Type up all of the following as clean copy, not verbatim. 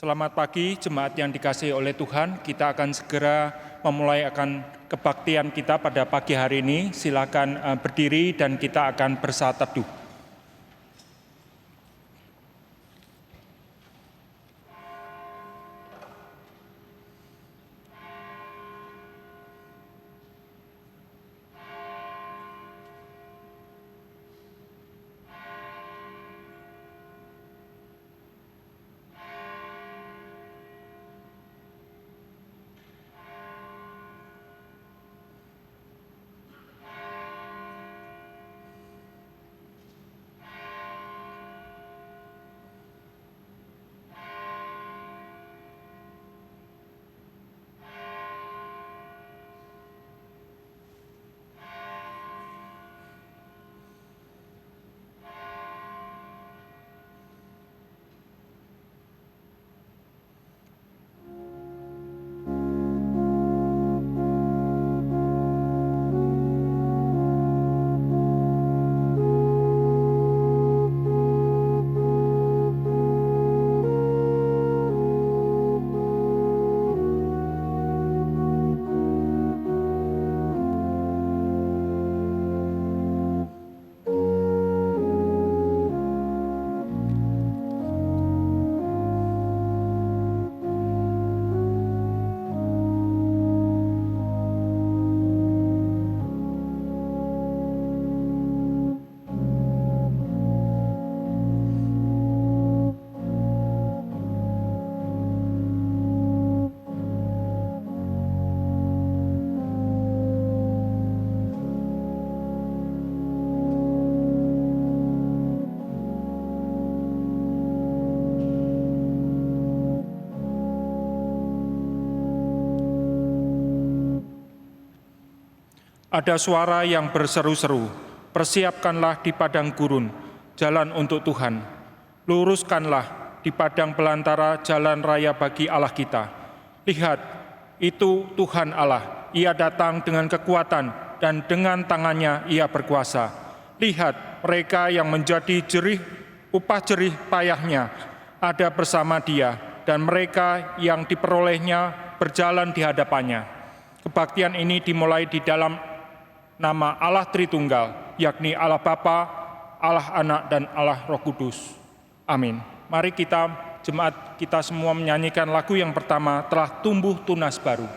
Selamat pagi jemaat yang dikasihi oleh Tuhan. Kita akan segera memulai kebaktian kita pada pagi hari ini. Silakan berdiri dan kita akan bersaat teduh. Ada suara yang berseru-seru, "Persiapkanlah di padang gurun, jalan untuk Tuhan. Luruskanlah di padang belantara jalan raya bagi Allah kita. Lihat, itu Tuhan Allah, Ia datang dengan kekuatan dan dengan tangannya Ia berkuasa. Lihat, mereka yang menjadi upah jerih payahnya ada bersama Dia, dan mereka yang diperolehnya berjalan di hadapannya." Kebaktian ini dimulai di dalam nama Allah Tritunggal, yakni Allah Bapa, Allah Anak, dan Allah Roh Kudus. Amin. Mari kita, jemaat kita semua menyanyikan lagu yang pertama, "Telah Tumbuh Tunas Baru."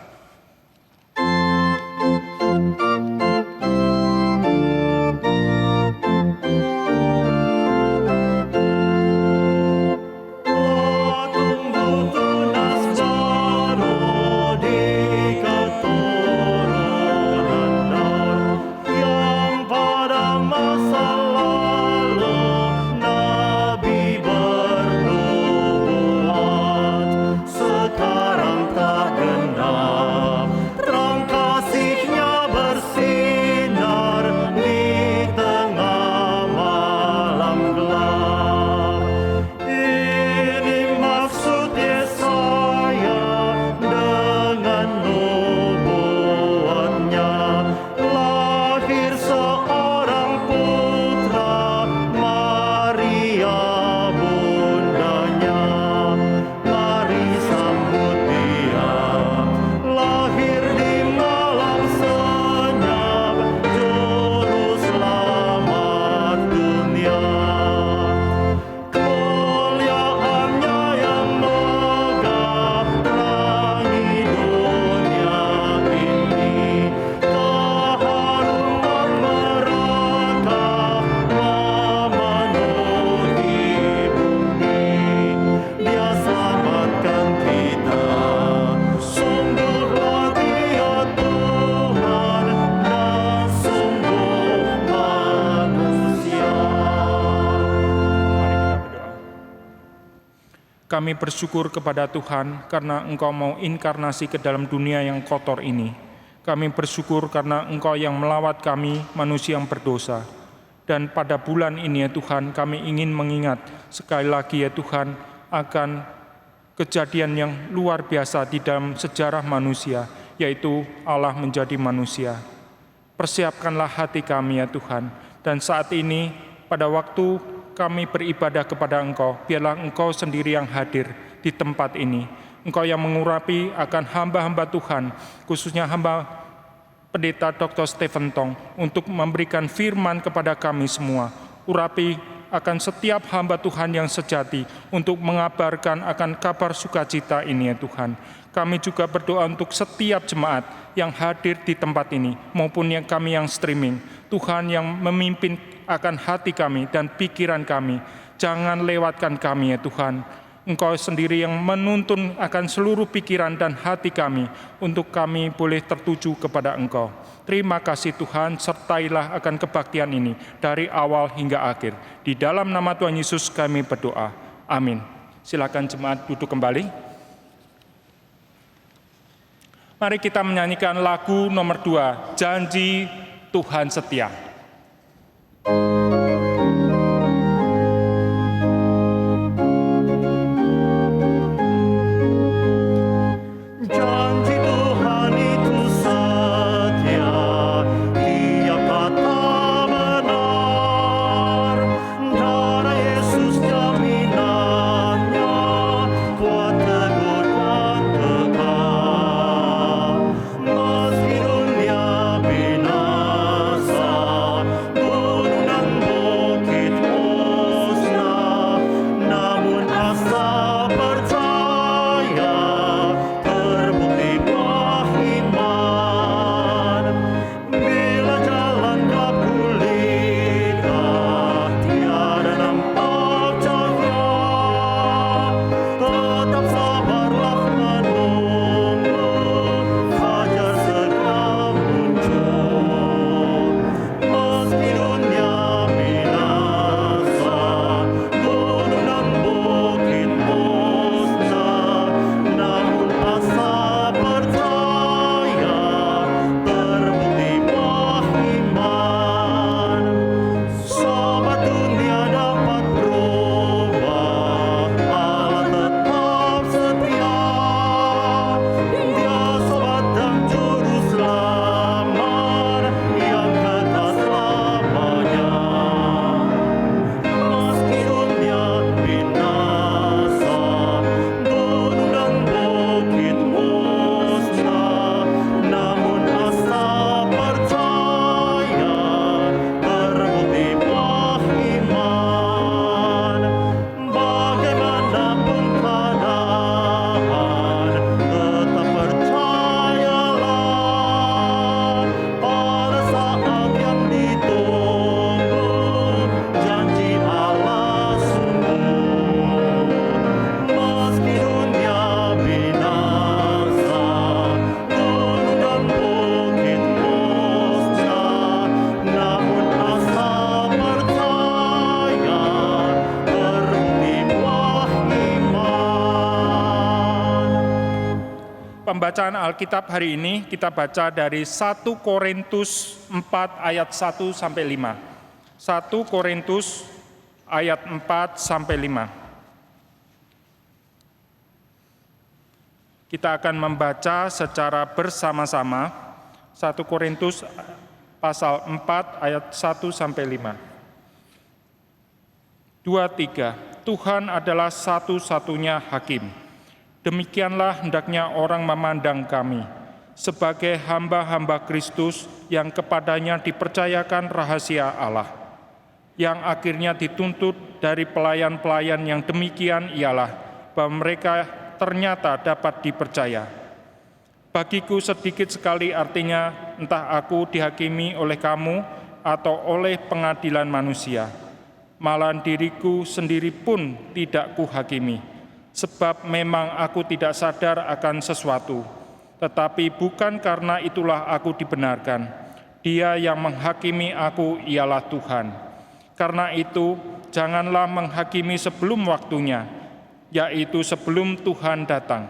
Kami bersyukur kepada Tuhan karena Engkau mau inkarnasi ke dalam dunia yang kotor ini. Kami bersyukur karena Engkau yang melawat kami, manusia yang berdosa. Dan pada bulan ini ya Tuhan, kami ingin mengingat sekali lagi ya Tuhan akan kejadian yang luar biasa di dalam sejarah manusia, yaitu Allah menjadi manusia. Persiapkanlah hati kami ya Tuhan. Dan saat ini pada waktu kami beribadah kepada Engkau, biarlah Engkau sendiri yang hadir di tempat ini. Engkau yang mengurapi akan hamba-hamba Tuhan, khususnya hamba Pendeta Dr. Stephen Tong, untuk memberikan firman kepada kami semua. Urapi akan setiap hamba Tuhan yang sejati untuk mengabarkan akan kabar sukacita ini ya Tuhan. Kami juga berdoa untuk setiap jemaat yang hadir di tempat ini maupun yang kami yang streaming. Tuhan yang memimpin akan hati kami dan pikiran kami. Jangan lewatkan kami ya Tuhan. Engkau sendiri yang menuntun akan seluruh pikiran dan hati kami untuk kami boleh tertuju kepada Engkau. Terima kasih Tuhan, sertailah akan kebaktian ini dari awal hingga akhir. Di dalam nama Tuhan Yesus kami berdoa. Amin. Silakan jemaat duduk kembali. Mari kita menyanyikan lagu nomor 2, Janji Tuhan Setia. Pembacaan Alkitab hari ini kita baca dari 1 Korintus 4 ayat 1 sampai 5. 1 Korintus ayat 4 sampai 5. Kita akan membaca secara bersama-sama 1 Korintus pasal 4 ayat 1 sampai 5. 2, 3. Tuhan adalah satu-satunya hakim. Demikianlah hendaknya orang memandang kami, sebagai hamba-hamba Kristus yang kepadanya dipercayakan rahasia Allah, yang akhirnya dituntut dari pelayan-pelayan yang demikian ialah bahwa mereka ternyata dapat dipercaya. Bagiku sedikit sekali artinya entah aku dihakimi oleh kamu atau oleh pengadilan manusia, malah diriku sendiri pun tidak kuhakimi. Sebab memang aku tidak sadar akan sesuatu, tetapi bukan karena itulah aku dibenarkan. Dia yang menghakimi aku ialah Tuhan. Karena itu, janganlah menghakimi sebelum waktunya, yaitu sebelum Tuhan datang.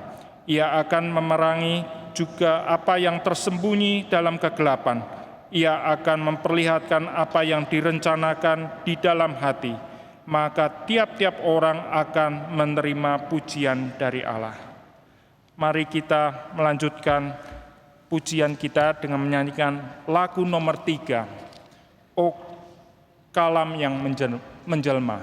Ia akan memerangi juga apa yang tersembunyi dalam kegelapan. Ia akan memperlihatkan apa yang direncanakan di dalam hati. Maka tiap-tiap orang akan menerima pujian dari Allah. Mari kita melanjutkan pujian kita dengan menyanyikan lagu nomor 3, O Kalam yang menjelma.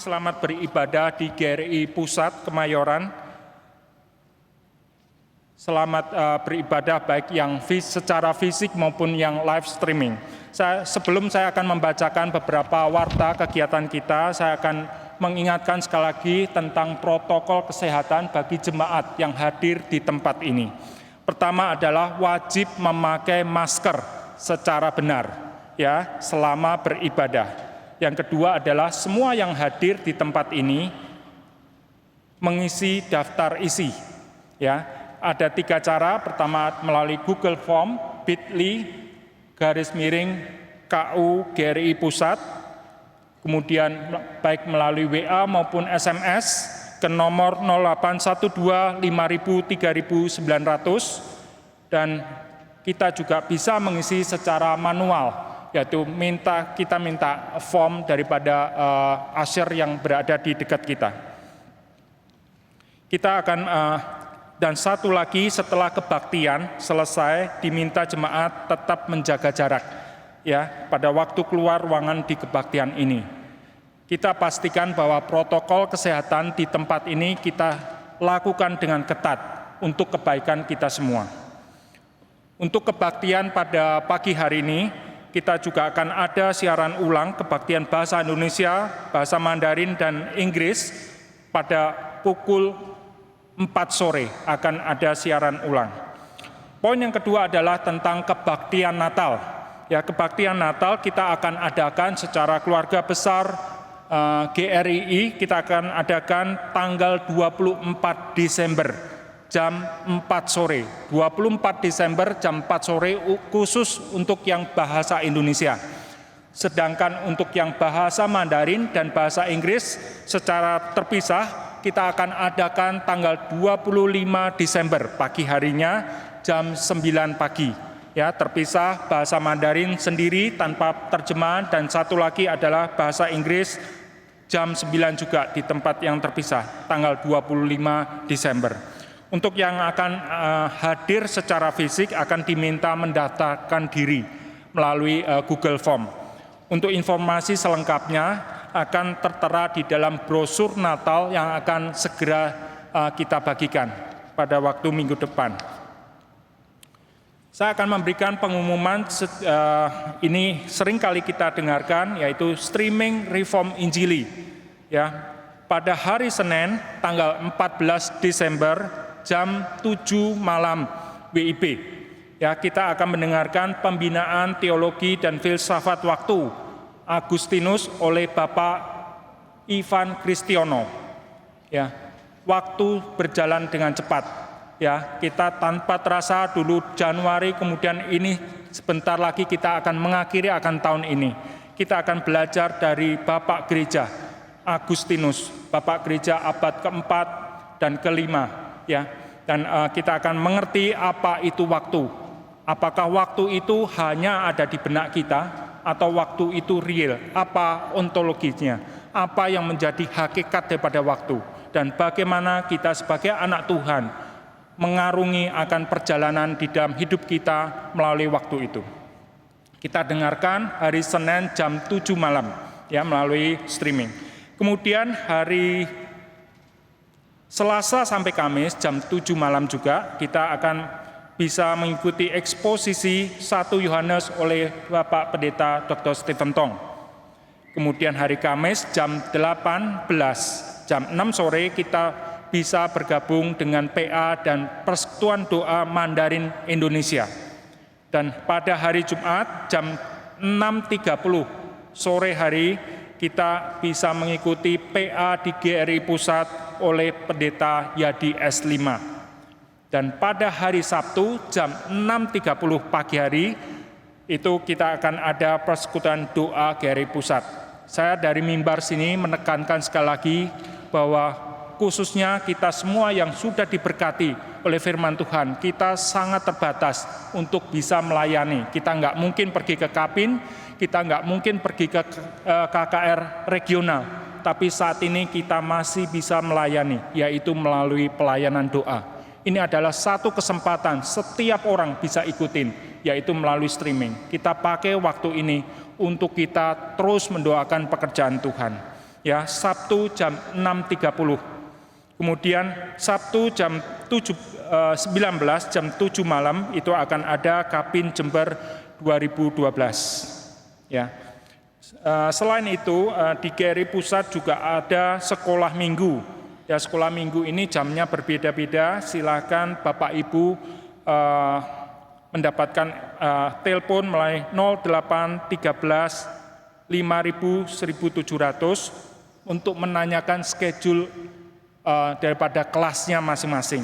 selamat beribadah di GRI Pusat Kemayoran. Selamat beribadah baik yang secara fisik maupun yang live streaming. Sebelum saya akan membacakan beberapa warta kegiatan kita, saya akan mengingatkan sekali lagi tentang protokol kesehatan bagi jemaat yang hadir di tempat ini. Pertama adalah wajib memakai masker secara benar, ya, selama beribadah. Yang kedua adalah semua yang hadir di tempat ini mengisi daftar isi. Ya, ada 3 cara. Pertama melalui Google Form, bit.ly/KU GRI Pusat. Kemudian baik melalui WA maupun SMS ke nomor 0812 5000 3900. Dan kita juga bisa mengisi secara manual, yaitu kita minta form daripada usher yang berada di dekat kita. Kita akan dan satu lagi, setelah kebaktian selesai diminta jemaat tetap menjaga jarak, ya, pada waktu keluar ruangan di kebaktian ini. Kita pastikan bahwa protokol kesehatan di tempat ini kita lakukan dengan ketat untuk kebaikan kita semua. Untuk kebaktian pada pagi hari ini, kita juga akan ada siaran ulang kebaktian bahasa Indonesia, bahasa Mandarin, dan Inggris pada pukul 4 sore akan ada siaran ulang. Poin yang kedua adalah tentang kebaktian Natal. Ya, kebaktian Natal kita akan adakan secara keluarga besar GRII, kita akan adakan tanggal 24 Desember jam 4 sore, 24 Desember jam 4 sore khusus untuk yang bahasa Indonesia. Sedangkan untuk yang bahasa Mandarin dan bahasa Inggris secara terpisah kita akan adakan tanggal 25 Desember pagi harinya jam 9 pagi. Ya, terpisah bahasa Mandarin sendiri tanpa terjemahan dan satu lagi adalah bahasa Inggris jam 9 juga di tempat yang terpisah tanggal 25 Desember. Untuk yang akan hadir secara fisik akan diminta mendaftarkan diri melalui Google Form. Untuk informasi selengkapnya akan tertera di dalam brosur Natal yang akan segera kita bagikan pada waktu minggu depan. Saya akan memberikan pengumuman ini sering kali kita dengarkan, yaitu streaming Reform Injili. Ya, pada hari Senin tanggal 14 Desember jam 7 malam WIB. Ya, kita akan mendengarkan pembinaan teologi dan filsafat waktu Agustinus oleh Bapak Ivan Kristiono. Ya, waktu berjalan dengan cepat. Ya, kita tanpa terasa dulu Januari, kemudian ini sebentar lagi kita akan mengakhiri akan tahun ini. Kita akan belajar dari Bapak Gereja Agustinus, Bapak Gereja abad keempat dan kelima. Ya, dan kita akan mengerti apa itu waktu. Apakah waktu itu hanya ada di benak kita atau waktu itu real? Apa ontologinya? Apa yang menjadi hakikat daripada waktu? Dan bagaimana kita sebagai anak Tuhan mengarungi akan perjalanan di dalam hidup kita melalui waktu itu. Kita dengarkan hari Senin jam 7 malam ya melalui streaming. Kemudian hari Selasa sampai Kamis jam 7 malam juga kita akan bisa mengikuti eksposisi 1 Yohanes oleh Bapak Pendeta Dr. Stephen Tong. Kemudian hari Kamis jam 18 jam 6 sore kita bisa bergabung dengan PA dan Persekutuan Doa Mandarin Indonesia. Dan pada hari Jumat jam 6.30 sore hari kita bisa mengikuti PA di GRI Pusat oleh Pendeta Yadi S5. Dan pada hari Sabtu jam 6.30 pagi hari itu kita akan ada persekutuan doa GRI Pusat. Saya dari mimbar sini menekankan sekali lagi bahwa khususnya kita semua yang sudah diberkati oleh firman Tuhan, kita sangat terbatas untuk bisa melayani. Kita nggak mungkin pergi ke Kapin, kita nggak mungkin pergi ke KKR regional, tapi saat ini kita masih bisa melayani, yaitu melalui pelayanan doa. Ini adalah satu kesempatan setiap orang bisa ikutin, yaitu melalui streaming. Kita pakai waktu ini untuk kita terus mendoakan pekerjaan Tuhan. Ya, Sabtu jam 6.30. Kemudian Sabtu jam 19 jam 7 malam itu akan ada Kapin Jember 2012. Ya. Selain itu di GRI Pusat juga ada sekolah minggu. Ya, sekolah minggu ini jamnya berbeda-beda. Silakan Bapak Ibu mendapatkan telepon melalui 0813 5000 1700 untuk menanyakan schedule daripada kelasnya masing-masing.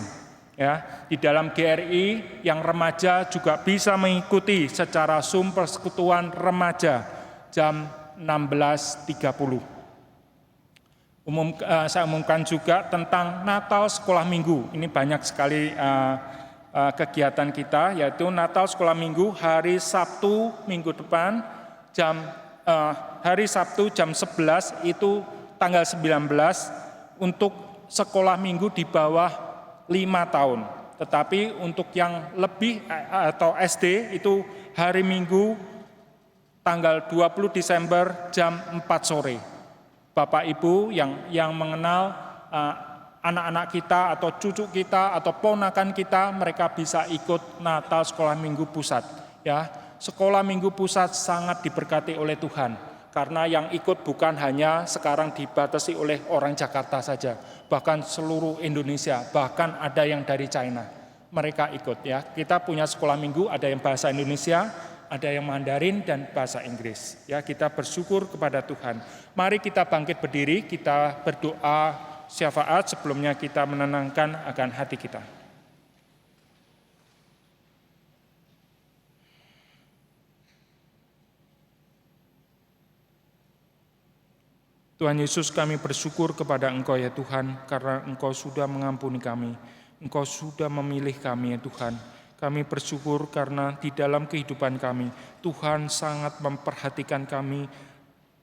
Ya, di dalam GRI yang remaja juga bisa mengikuti secara Zoom persekutuan remaja jam 16.30. Saya umumkan juga tentang Natal Sekolah Minggu. Ini banyak sekali kegiatan kita, yaitu Natal Sekolah Minggu hari Sabtu minggu depan hari Sabtu jam 11 itu tanggal 19 untuk sekolah minggu di bawah 5 tahun. Tetapi untuk yang lebih atau SD itu hari Minggu tanggal 20 Desember jam 4 sore. Bapak Ibu yang mengenal anak-anak kita atau cucu kita atau ponakan kita, mereka bisa ikut Natal Sekolah Minggu Pusat. Ya, Sekolah Minggu Pusat sangat diberkati oleh Tuhan. Karena yang ikut bukan hanya sekarang dibatasi oleh orang Jakarta saja, bahkan seluruh Indonesia, bahkan ada yang dari China. Mereka ikut ya. Kita punya sekolah minggu, ada yang bahasa Indonesia, ada yang Mandarin dan bahasa Inggris. Ya, kita bersyukur kepada Tuhan. Mari kita bangkit berdiri, kita berdoa syafaat sebelumnya kita menenangkan akan hati kita. Tuhan Yesus, kami bersyukur kepada Engkau ya Tuhan, karena Engkau sudah mengampuni kami, Engkau sudah memilih kami ya Tuhan. Kami bersyukur karena di dalam kehidupan kami, Tuhan sangat memperhatikan kami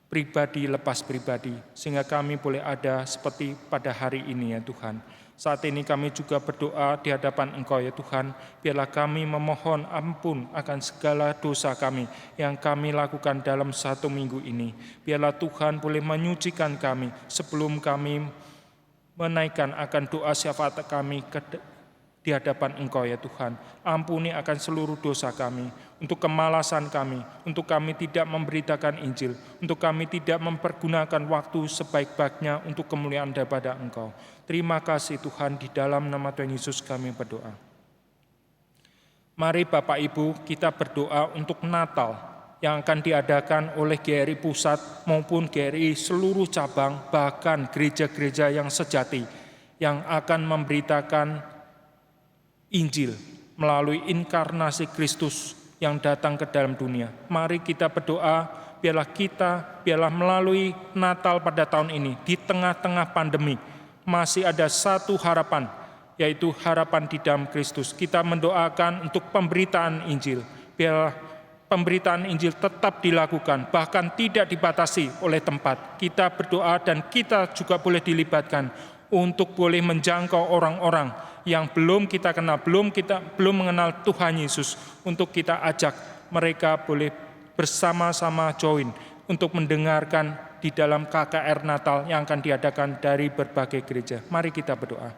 pribadi lepas pribadi, sehingga kami boleh ada seperti pada hari ini ya Tuhan. Saat ini kami juga berdoa di hadapan Engkau ya Tuhan, biarlah kami memohon ampun akan segala dosa kami yang kami lakukan dalam 1 minggu ini. Biarlah Tuhan boleh menyucikan kami sebelum kami menaikkan akan doa syafaat kami di hadapan Engkau ya Tuhan. Ampuni akan seluruh dosa kami, untuk kemalasan kami, untuk kami tidak memberitakan Injil, untuk kami tidak mempergunakan waktu sebaik-baiknya untuk kemuliaan daripada Engkau. Terima kasih Tuhan, di dalam nama Tuhan Yesus kami berdoa. Mari Bapak Ibu kita berdoa untuk Natal yang akan diadakan oleh GRI Pusat maupun GRI seluruh cabang, bahkan gereja-gereja yang sejati yang akan memberitakan Injil melalui inkarnasi Kristus yang datang ke dalam dunia. Mari kita berdoa, biarlah melalui Natal pada tahun ini, di tengah-tengah pandemi, masih ada satu harapan, yaitu harapan di dalam Kristus. Kita mendoakan untuk pemberitaan Injil. Biarlah pemberitaan Injil tetap dilakukan, bahkan tidak dibatasi oleh tempat. Kita berdoa dan kita juga boleh dilibatkan untuk boleh menjangkau orang-orang yang belum kita kenal, belum mengenal Tuhan Yesus, untuk kita ajak mereka boleh bersama-sama join untuk mendengarkan di dalam KKR Natal yang akan diadakan dari berbagai gereja. Mari kita berdoa.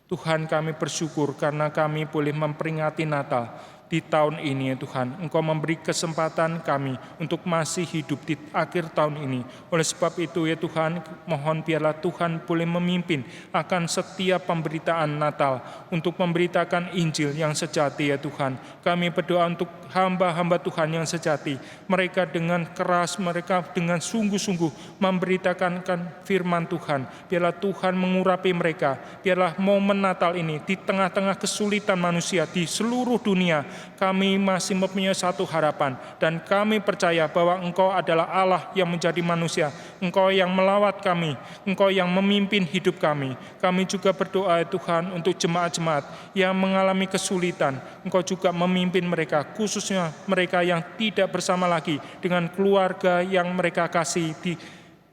Tuhan, kami bersyukur karena kami boleh memperingati Natal di tahun ini ya Tuhan. Engkau memberi kesempatan kami untuk masih hidup di akhir tahun ini. Oleh sebab itu ya Tuhan, mohon biarlah Tuhan boleh memimpin akan setiap pemberitaan Natal, untuk memberitakan Injil yang sejati ya Tuhan. Kami berdoa untuk hamba-hamba Tuhan yang sejati. Mereka dengan keras, mereka dengan sungguh-sungguh memberitakan firman Tuhan. Biarlah Tuhan mengurapi mereka. Biarlah momen Natal ini di tengah-tengah kesulitan manusia di seluruh dunia, kami masih mempunyai satu harapan, dan kami percaya bahwa Engkau adalah Allah yang menjadi manusia. Engkau yang melawat kami, Engkau yang memimpin hidup kami. Kami juga berdoa Tuhan untuk jemaat-jemaat yang mengalami kesulitan. Engkau juga memimpin mereka, khususnya mereka yang tidak bersama lagi dengan keluarga yang mereka kasih di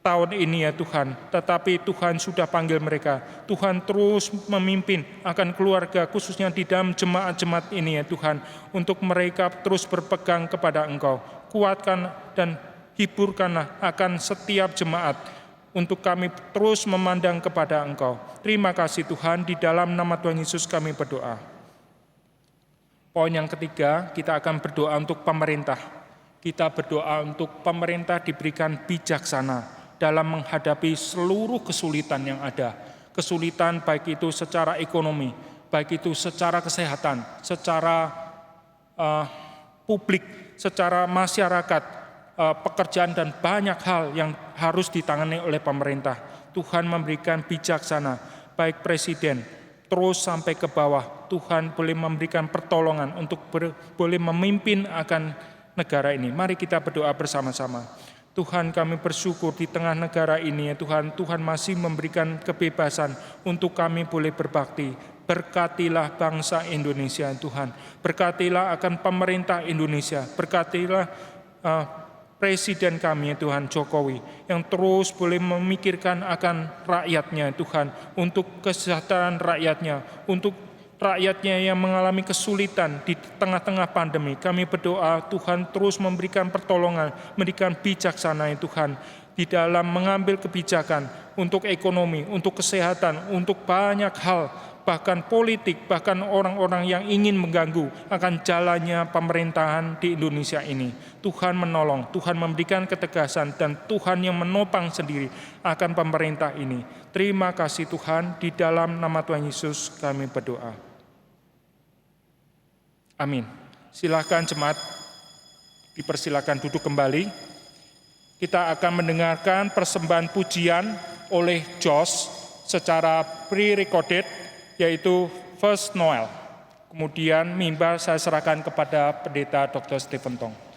tahun ini ya Tuhan, tetapi Tuhan sudah panggil mereka. Tuhan terus memimpin akan keluarga, khususnya di dalam jemaat-jemaat ini ya Tuhan, untuk mereka terus berpegang kepada Engkau. Kuatkan dan hiburkanlah akan setiap jemaat untuk kami terus memandang kepada Engkau. Terima kasih Tuhan, di dalam nama Tuhan Yesus kami berdoa. Poin yang ketiga, kita akan berdoa untuk pemerintah. Kita berdoa untuk pemerintah diberikan bijaksana dalam menghadapi seluruh kesulitan yang ada. Kesulitan baik itu secara ekonomi, baik itu secara kesehatan, secara publik, secara masyarakat, pekerjaan dan banyak hal yang harus ditangani oleh pemerintah. Tuhan memberikan bijaksana, baik presiden, terus sampai ke bawah. Tuhan boleh memberikan pertolongan untuk boleh memimpin akan negara ini. Mari kita berdoa bersama-sama. Tuhan, kami bersyukur di tengah negara ini, ya Tuhan, Tuhan masih memberikan kebebasan untuk kami boleh berbakti. Berkatilah bangsa Indonesia, Tuhan. Berkatilah akan pemerintah Indonesia. Berkatilah Presiden kami, Tuhan, Jokowi, yang terus boleh memikirkan akan rakyatnya, Tuhan, untuk kesejahteraan rakyatnya, untuk rakyatnya yang mengalami kesulitan di tengah-tengah pandemi. Kami berdoa, Tuhan terus memberikan pertolongan, memberikan bijaksana, Tuhan, di dalam mengambil kebijakan untuk ekonomi, untuk kesehatan, untuk banyak hal, bahkan politik, bahkan orang-orang yang ingin mengganggu akan jalannya pemerintahan di Indonesia ini. Tuhan menolong, Tuhan memberikan ketegasan, dan Tuhan yang menopang sendiri akan pemerintah ini. Terima kasih Tuhan, di dalam nama Tuhan Yesus kami berdoa. Amin. Silakan jemaat, dipersilakan duduk kembali. Kita akan mendengarkan persembahan pujian oleh Josh secara pre-recorded, yaitu First Noel. Kemudian mimbar saya serahkan kepada Pendeta Dr. Stephen Tong.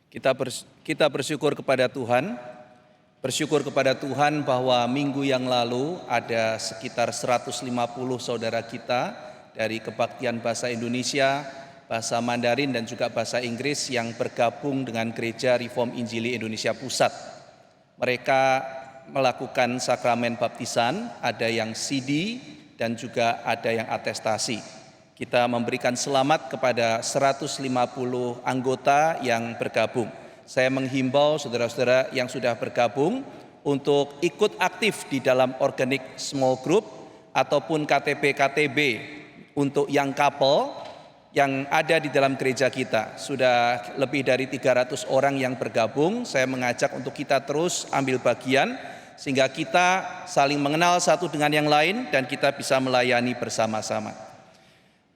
Kita bersyukur kepada Tuhan. Bersyukur kepada Tuhan bahwa minggu yang lalu ada sekitar 150 saudara kita dari Kebaktian Bahasa Indonesia, Bahasa Mandarin dan juga Bahasa Inggris yang bergabung dengan Gereja Reform Injili Indonesia Pusat. Mereka melakukan sakramen baptisan, ada yang CD dan juga ada yang atestasi. Kita memberikan selamat kepada 150 anggota yang bergabung. Saya menghimbau saudara-saudara yang sudah bergabung untuk ikut aktif di dalam organic small group ataupun KTB untuk yang couple yang ada di dalam gereja kita. Sudah lebih dari 300 orang yang bergabung. Saya mengajak untuk kita terus ambil bagian sehingga kita saling mengenal satu dengan yang lain dan kita bisa melayani bersama-sama.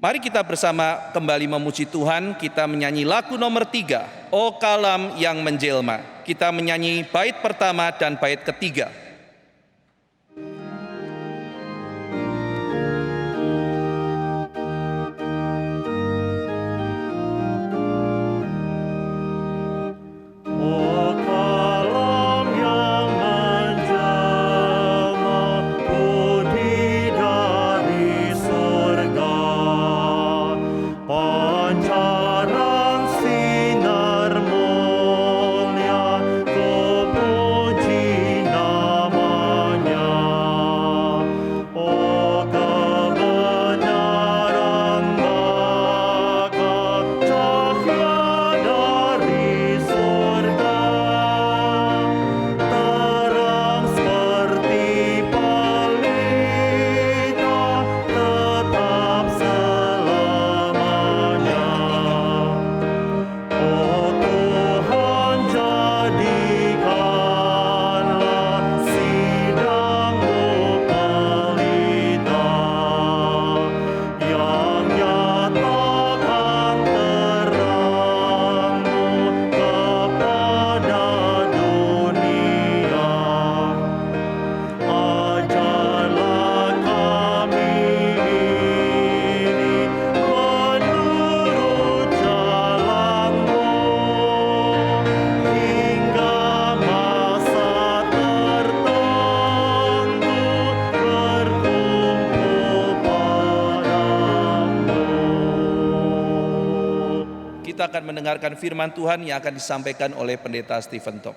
Mari kita bersama kembali memuji Tuhan. Kita menyanyi lagu nomor 3, O Kalam yang Menjelma. Kita menyanyi bait pertama dan bait ketiga. Kita akan mendengarkan firman Tuhan yang akan disampaikan oleh Pendeta Stephen Tok.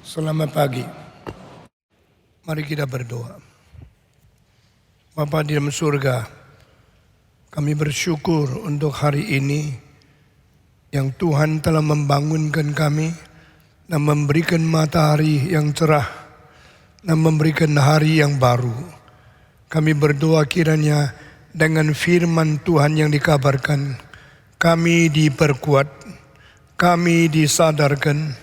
Selamat pagi. Mari kita berdoa. Bapa di dalam surga, kami bersyukur untuk hari ini yang Tuhan telah membangunkan kami dan memberikan matahari yang cerah dan memberikan hari yang baru. Kami berdoa kiranya dengan firman Tuhan yang dikabarkan, kami diperkuat, kami disadarkan,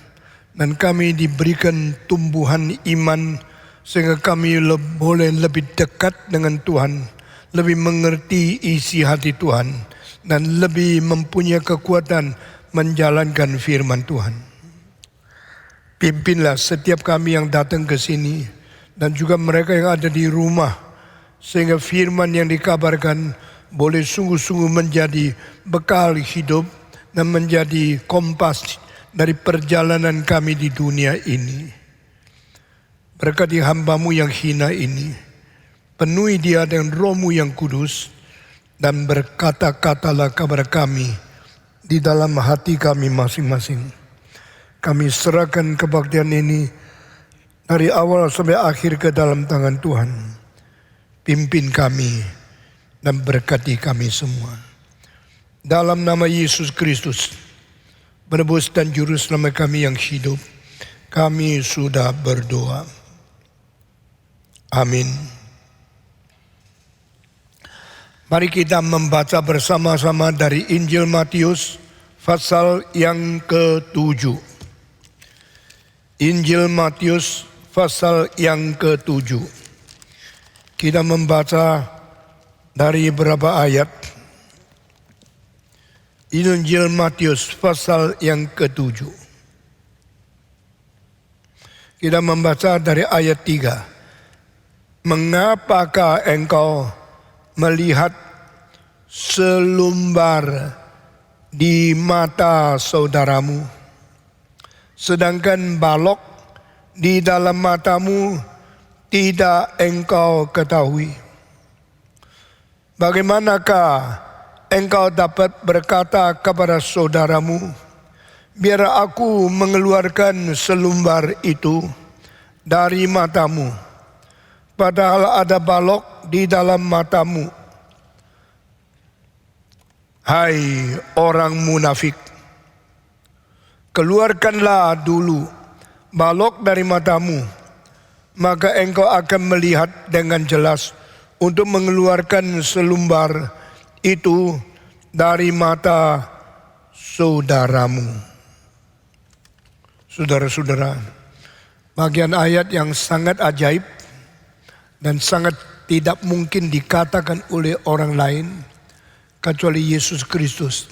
dan kami diberikan tumbuhan iman sehingga kami boleh lebih dekat dengan Tuhan, lebih mengerti isi hati Tuhan, dan lebih mempunyai kekuatan menjalankan firman Tuhan. Pimpinlah setiap kami yang datang ke sini dan juga mereka yang ada di rumah, sehingga firman yang dikabarkan boleh sungguh-sungguh menjadi bekal hidup dan menjadi kompas dari perjalanan kami di dunia ini. Berkati hamba-Mu yang hina ini, penuhi dia dengan Roh-Mu yang kudus, dan berkata-katalah kepada kami di dalam hati kami masing-masing. Kami serahkan kebaktian ini dari awal sampai akhir ke dalam tangan Tuhan. Pimpin kami dan berkati kami semua. Dalam nama Yesus Kristus, penebus dan juru selamat kami yang hidup, kami sudah berdoa. Amin. Mari kita membaca bersama-sama dari Injil Matius pasal yang ke-7. Injil Matius pasal yang ke-7. Kita membaca dari beberapa ayat. Injil Matius pasal yang ke-7. Kita membaca dari ayat 3. Mengapakah engkau melihat selumbar di mata saudaramu, sedangkan balok di dalam matamu tidak engkau ketahui? Bagaimanakah engkau dapat berkata kepada saudaramu, biar aku mengeluarkan selumbar itu dari matamu, padahal ada balok di dalam matamu? Hai orang munafik, keluarkanlah dulu balok dari matamu, maka engkau akan melihat dengan jelas untuk mengeluarkan selumbar itu dari mata saudaramu. Saudara-saudara, bagian ayat yang sangat ajaib dan sangat tidak mungkin dikatakan oleh orang lain kecuali Yesus Kristus,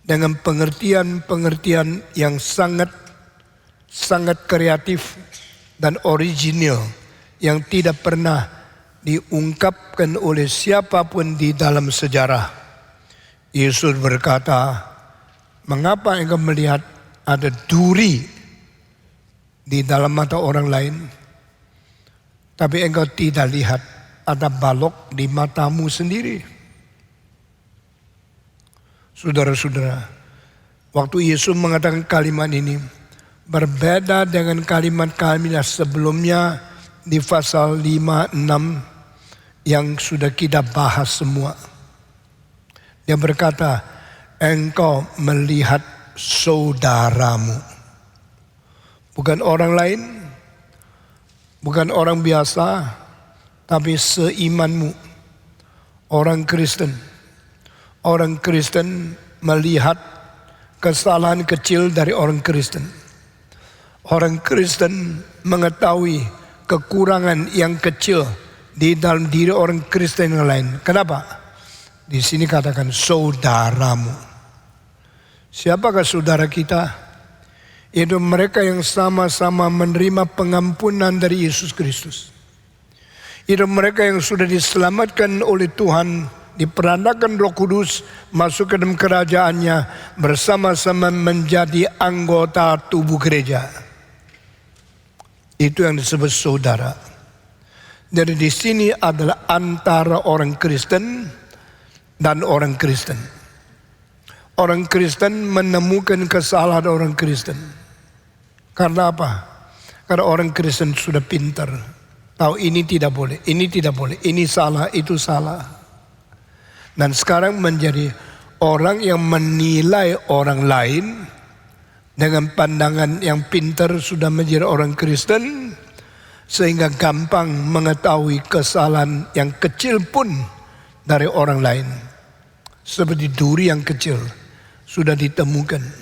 dengan pengertian-pengertian yang sangat kreatif dan original yang tidak pernah diungkapkan oleh siapapun di dalam sejarah. Yesus berkata, mengapa engkau melihat ada duri di dalam mata orang lain, tapi engkau tidak lihat ada balok di matamu sendiri? Saudara-saudara, waktu Yesus mengatakan kalimat ini berbeda dengan kalimat-kalimat sebelumnya di pasal 5, 6 yang sudah kita bahas semua. Dia berkata, engkau melihat saudaramu. Bukan orang lain, bukan orang biasa, tapi seimanmu, orang Kristen. Orang Kristen melihat kesalahan kecil dari orang Kristen. Orang Kristen mengetahui kekurangan yang kecil di dalam diri orang Kristen yang lain. Kenapa? Di sini katakan saudaramu. Siapakah saudara kita? Yaitu mereka yang sama-sama menerima pengampunan dari Yesus Kristus. Itu mereka yang sudah diselamatkan oleh Tuhan, diperandakan Roh Kudus, masuk ke dalam kerajaannya, bersama-sama menjadi anggota tubuh gereja. Itu yang disebut saudara. Jadi di sini adalah antara orang Kristen dan orang Kristen. Orang Kristen menemukan kesalahan orang Kristen. Karena apa? Karena orang Kristen sudah pintar. Tahu ini tidak boleh, ini tidak boleh, ini salah, itu salah. Dan sekarang menjadi orang yang menilai orang lain dengan pandangan yang pintar, sudah menjadi orang Kristen, sehingga gampang mengetahui kesalahan yang kecil pun dari orang lain. Seperti duri yang kecil sudah ditemukan.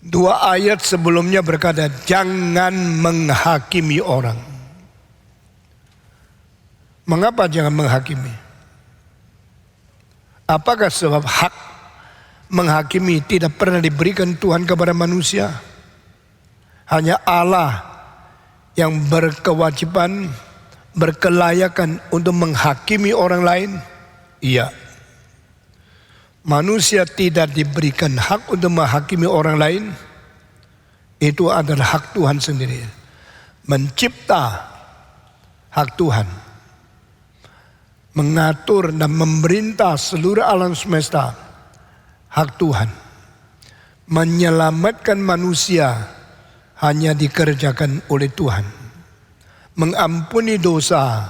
2 ayat sebelumnya berkata, jangan menghakimi orang. Mengapa jangan menghakimi? Apakah sebab hak menghakimi tidak pernah diberikan Tuhan kepada manusia? Hanya Allah yang berkewajiban, berkelayakan untuk menghakimi orang lain? Iya. Manusia tidak diberikan hak untuk menghakimi orang lain. Itu adalah hak Tuhan sendiri. Mencipta, hak Tuhan. Mengatur dan memerintah seluruh alam semesta, hak Tuhan. Menyelamatkan manusia hanya dikerjakan oleh Tuhan. Mengampuni dosa,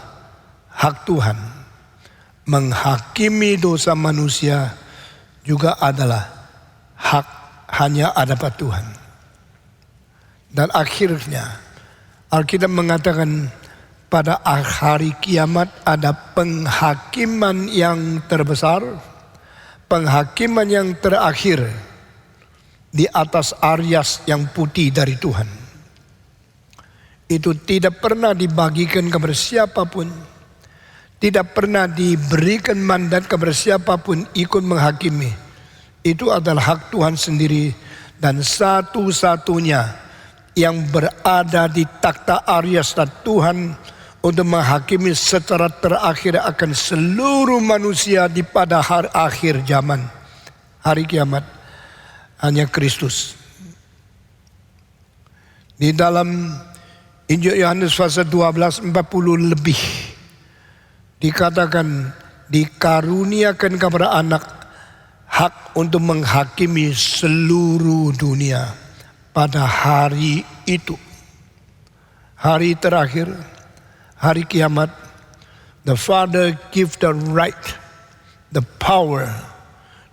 hak Tuhan. Menghakimi dosa manusia juga adalah hak hanya ada pada Tuhan. Dan akhirnya Alkitab mengatakan pada hari kiamat ada penghakiman yang terbesar, penghakiman yang terakhir di atas Aryas yang putih dari Tuhan. Itu tidak pernah dibagikan kepada siapapun. Tidak pernah diberikan mandat kepada siapapun ikut menghakimi. Itu adalah hak Tuhan sendiri. Dan satu-satunya yang berada di takhta ariasna Tuhan untuk menghakimi secara terakhir akan seluruh manusia di pada hari akhir zaman, hari kiamat, hanya Kristus. Di dalam Injil Yohanes pasal 12 40 lebih dikatakan dikaruniakan kepada anak hak untuk menghakimi seluruh dunia pada hari itu, hari terakhir, hari kiamat. The Father give the right, the power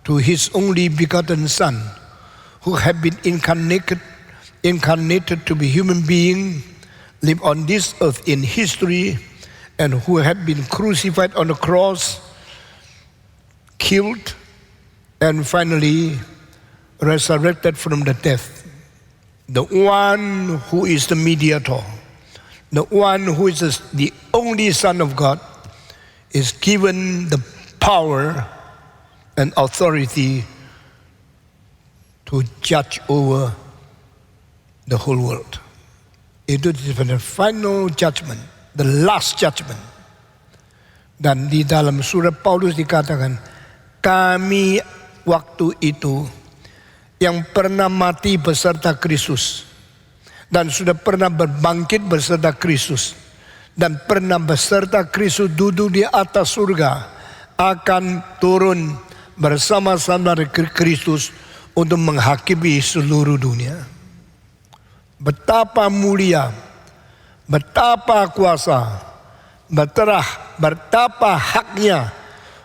to His only begotten Son, who have been incarnated to be human being, live on this earth in history, and who have been crucified on the cross, killed, and finally resurrected from the death. The one who is the mediator, the one who is the only Son of God, is given the power and authority to judge over the whole world. Itu the final judgment, the last judgment. Dan di dalam surat Paulus dikatakan, kami waktu itu yang pernah mati beserta Kristus dan sudah pernah berbangkit beserta Kristus dan pernah beserta Kristus duduk di atas surga, akan turun bersama-sama dengan Kristus untuk menghakimi seluruh dunia. Betapa mulia, betapa kuasa, betapa haknya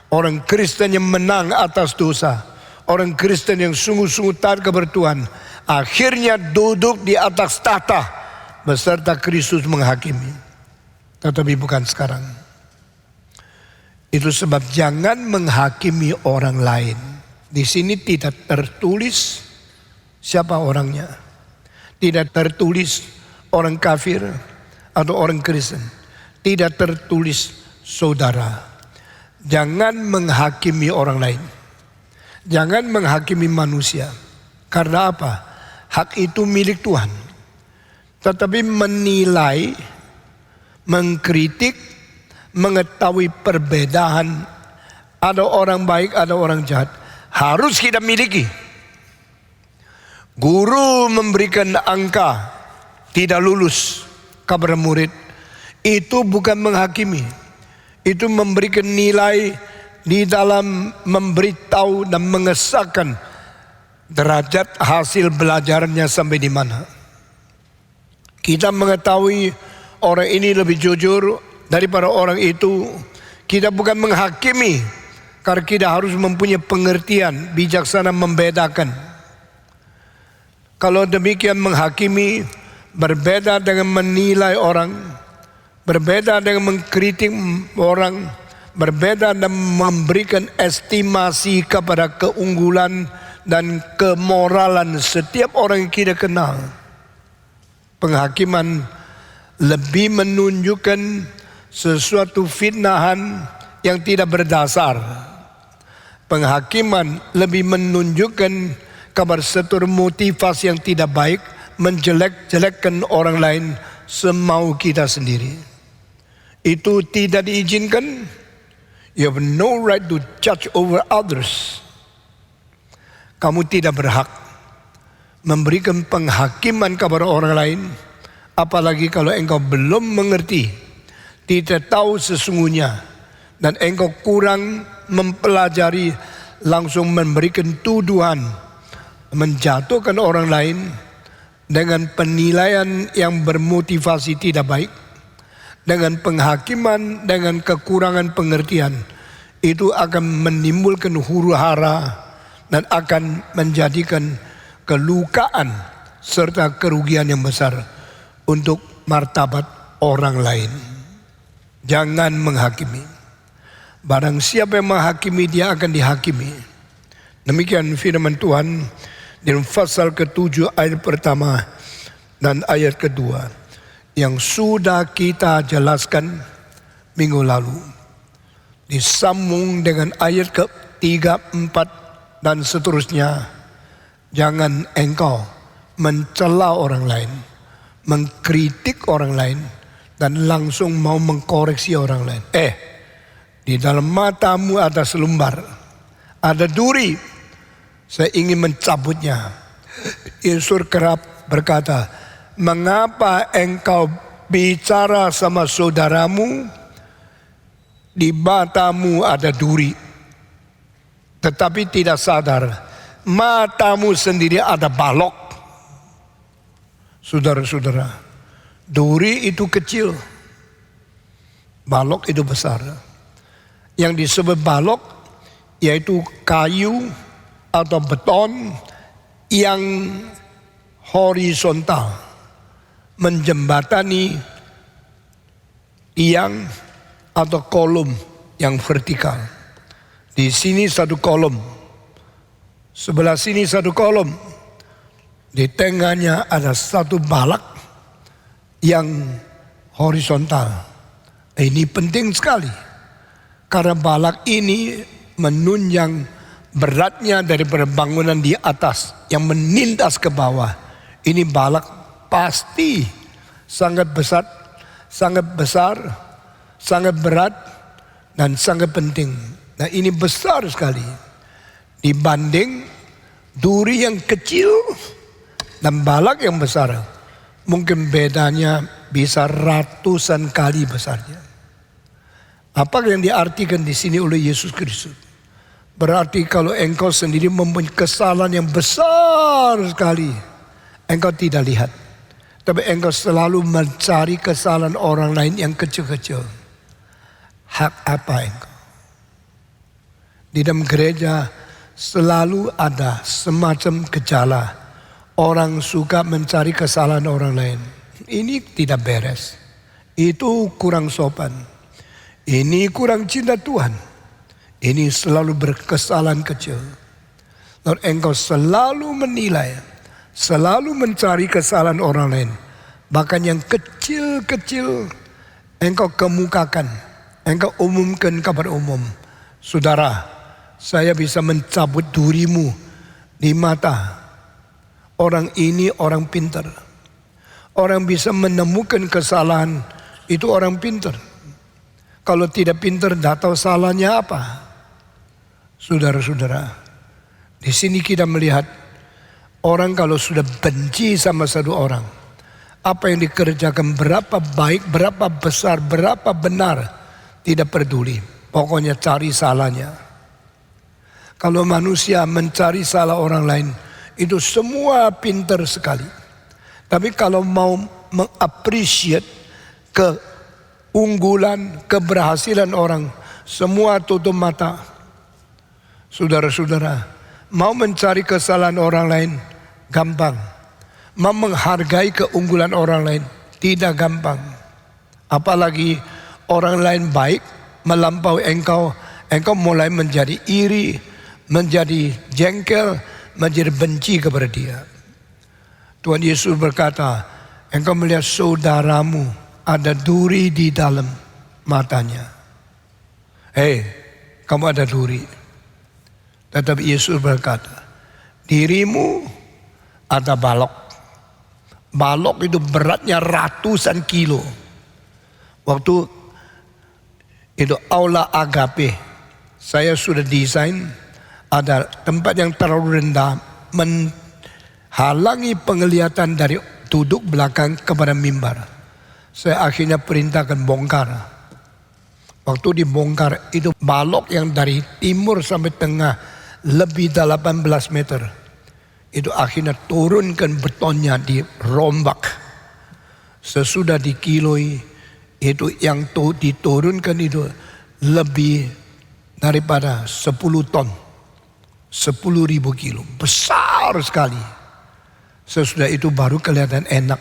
orang Kristen yang menang atas dosa, orang Kristen yang sungguh-sungguh taat kepada Tuhan, akhirnya duduk di atas tahta beserta Kristus menghakimi. Tetapi bukan sekarang. Itu sebab jangan menghakimi orang lain. Di sini tidak tertulis siapa orangnya. Tidak tertulis orang kafir atau orang Kristen. Tidak tertulis saudara. Jangan menghakimi orang lain. Jangan menghakimi manusia. Karena apa? Hak itu milik Tuhan. Tetapi menilai, mengkritik, mengetahui perbedaan, ada orang baik, ada orang jahat, harus kita miliki. Guru memberikan angka tidak lulus kepada murid, itu bukan menghakimi. Itu memberikan nilai di dalam memberitahu dan mengesahkan derajat hasil belajarnya sampai di mana. Kita mengetahui orang ini lebih jujur daripada orang itu. Kita bukan menghakimi, karena kita harus mempunyai pengertian bijaksana membedakan. Kalau demikian menghakimi berbeda dengan menilai orang, berbeda dengan mengkritik orang, berbeda dan memberikan estimasi kepada keunggulan dan kemoralan setiap orang yang kita kenal. Penghakiman lebih menunjukkan sesuatu fitnahan yang tidak berdasar. Penghakiman lebih menunjukkan kabar setur motivasi yang tidak baik, menjelek-jelekkan orang lain semau kita sendiri. Itu tidak diizinkan. You have no right to judge over others. Kamu tidak berhak memberikan penghakiman kepada orang lain, apalagi kalau engkau belum mengerti, tidak tahu sesungguhnya, dan engkau kurang mempelajari, langsung memberikan tuduhan, menjatuhkan orang lain dengan penilaian yang bermotivasi tidak baik, dengan penghakiman, dengan kekurangan pengertian, itu akan menimbulkan huru-hara dan akan menjadikan kelukaan serta kerugian yang besar untuk martabat orang lain. Jangan menghakimi. Barang siapa yang menghakimi, dia akan dihakimi. Demikian firman Tuhan di pasal ke-7 ayat pertama dan ayat kedua yang sudah kita jelaskan minggu lalu. Disambung dengan ayat ke-3, 4 dan seterusnya. Jangan engkau mencela orang lain, mengkritik orang lain, dan langsung mau mengkoreksi orang lain. Di dalam matamu ada selumbar, ada duri, saya ingin mencabutnya. Yesus kerap berkata, mengapa engkau bicara sama saudaramu, di matamu ada duri, tetapi tidak sadar matamu sendiri ada balok. Saudara-saudara, duri itu kecil, balok itu besar. Yang disebut balok yaitu kayu atau beton yang horizontal menjembatani tiang atau kolom yang vertikal. Di sini satu kolom, sebelah sini satu kolom, di tengahnya ada satu balak yang horizontal. Ini penting sekali, karena balak ini menunjang beratnya daripada bangunan di atas yang menindas ke bawah. Ini balak pasti sangat besar, sangat berat, dan sangat penting. Nah, ini besar sekali dibanding duri yang kecil dan balak yang besar. Mungkin bedanya bisa ratusan kali besarnya. Apa yang diartikan di sini oleh Yesus Kristus? Berarti kalau engkau sendiri mempunyai kesalahan yang besar sekali, engkau tidak lihat, tapi engkau selalu mencari kesalahan orang lain yang kecil-kecil. Hak apa engkau? Di dalam gereja selalu ada semacam gejala. Orang suka mencari kesalahan orang lain. Ini tidak beres. Itu kurang sopan. Ini kurang cinta Tuhan. Ini selalu berkesalahan kecil. Dan engkau selalu menilai, selalu mencari kesalahan orang lain. Bahkan yang kecil-kecil engkau kemukakan, engkau umumkan kabar umum. Saudara, saya bisa mencabut durimu di mata. Orang ini orang pintar. Orang bisa menemukan kesalahan, itu orang pintar. Kalau tidak pintar, tidak tahu salahnya apa. Saudara-saudara, di sini kita melihat orang kalau sudah benci sama satu orang, apa yang dikerjakan, berapa baik, berapa besar, berapa benar, tidak peduli. Pokoknya cari salahnya. Kalau manusia mencari salah orang lain, itu semua pintar sekali. Tapi kalau mau mengapresiasi keunggulan, keberhasilan orang, semua tutup mata. Saudara-saudara, mau mencari kesalahan orang lain gampang. Mau menghargai keunggulan orang lain tidak gampang. Apalagi orang lain baik melampaui engkau, engkau mulai menjadi iri, menjadi jengkel, menjadi benci kepada dia. Tuhan Yesus berkata, engkau melihat saudaramu ada duri di dalam matanya. Kamu ada duri. Tetapi Yesus berkata, dirimu ada balok. Balok itu beratnya ratusan kilo. Waktu itu aula agape, saya sudah desain, ada tempat yang terlalu rendah menghalangi penglihatan dari duduk belakang kepada mimbar. Saya akhirnya perintahkan bongkar. Waktu dibongkar itu balok yang dari timur sampai tengah lebih 18 meter. Itu akhirnya turunkan betonnya, dirombak. Sesudah dikiloi, itu yang diturunkan itu lebih daripada 10 ton. 10.000 kilo, besar sekali. Sesudah itu baru kelihatan enak.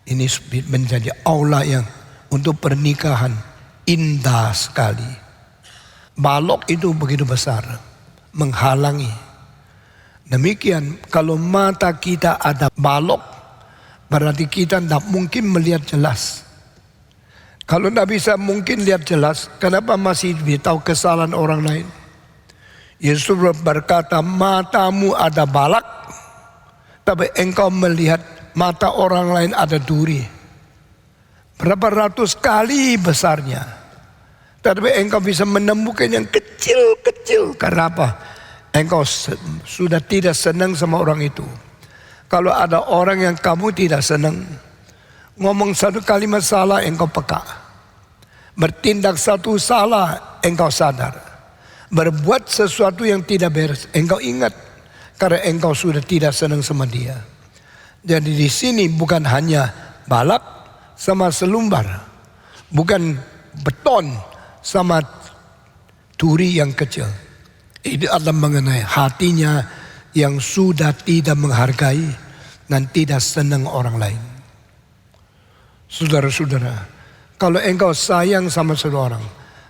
Ini menjadi aula yang untuk pernikahan indah sekali. Balok itu begitu besar, menghalangi. Demikian kalau mata kita ada balok, berarti kita tidak mungkin melihat jelas. Kalau tidak bisa mungkin lihat jelas, kenapa masih tahu kesalahan orang lain? Yesus berkata, matamu ada balak, tapi engkau melihat mata orang lain ada duri. Berapa ratus kali besarnya. Tapi engkau bisa menemukan yang kecil-kecil. Karena apa? Engkau sudah tidak senang sama orang itu. Kalau ada orang yang kamu tidak senang, ngomong satu kalimat salah, engkau peka. Bertindak satu salah, engkau sadar. Berbuat sesuatu yang tidak beres, engkau ingat. Karena engkau sudah tidak senang sama dia. Jadi di sini bukan hanya balak sama selumbar. Bukan beton sama duri yang kecil. Ini adalah mengenai hatinya yang sudah tidak menghargai dan tidak senang orang lain. Saudara-saudara, kalau engkau sayang sama seseorang,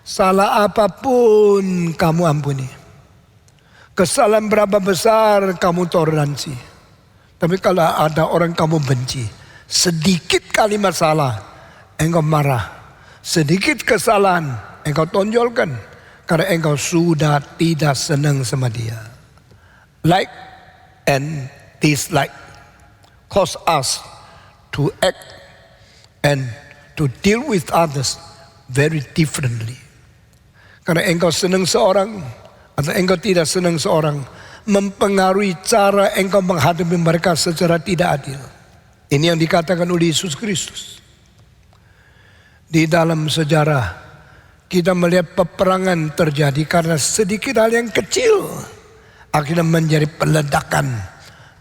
salah apapun kamu ampuni. Kesalahan berapa besar kamu toleransi. Tapi kalau ada orang kamu benci, sedikit kalimat salah, engkau marah. Sedikit kesalahan, engkau tonjolkan. Karena engkau sudah tidak senang sama dia. Like and dislike cause us to act and to deal with others very differently. Karena engkau senang seorang atau engkau tidak senang seorang, mempengaruhi cara engkau menghadapi mereka secara tidak adil. Ini yang dikatakan oleh Yesus Kristus. Di dalam sejarah kita melihat peperangan terjadi karena sedikit hal yang kecil akhirnya menjadi peledakan,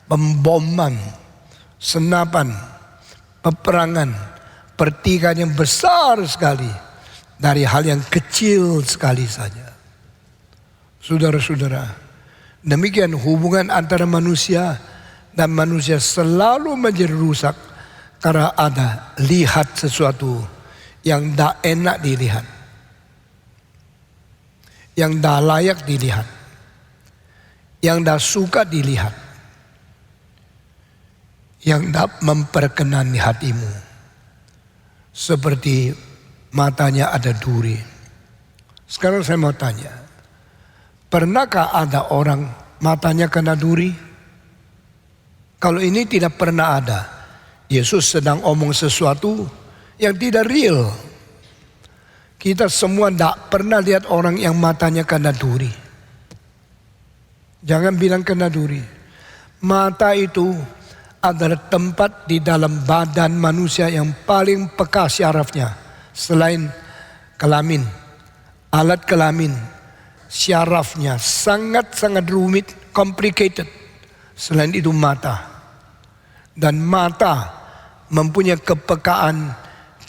pemboman, senapan, peperangan, pertikaian yang besar sekali dari hal yang kecil sekali saja. Saudara-saudara, demikian hubungan antara manusia dan manusia selalu menjadi rusak karena ada lihat sesuatu yang tak enak dilihat, yang tak layak dilihat, yang tak suka dilihat, yang tak memperkenani hatimu. Seperti matanya ada duri. Sekarang saya mau tanya, pernahkah ada orang matanya kena duri? Kalau ini tidak pernah ada, Yesus sedang omong sesuatu yang tidak real. Kita semua tidak pernah lihat orang yang matanya kena duri. Jangan bilang kena duri. Mata itu adalah tempat di dalam badan manusia yang paling peka syarafnya. Selain kelamin, alat kelamin, syarafnya sangat-sangat rumit, complicated. Selain itu mata. Dan mata mempunyai kepekaan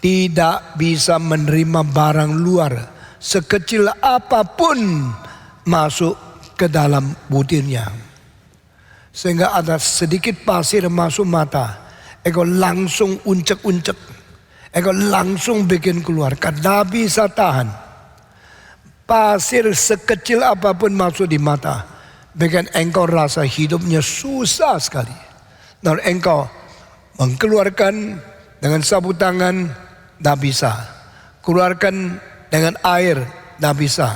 tidak bisa menerima barang luar sekecil apapun masuk ke dalam butirnya. Sehingga ada sedikit pasir masuk mata, engkau langsung uncek-uncek, engkau langsung bikin keluar, tidak bisa tahan. Pasir sekecil apapun masuk di mata, bikin engkau rasa hidupnya susah sekali. Dan engkau mengeluarkan dengan sapu tangan, tidak bisa. Keluarkan dengan air, tidak bisa.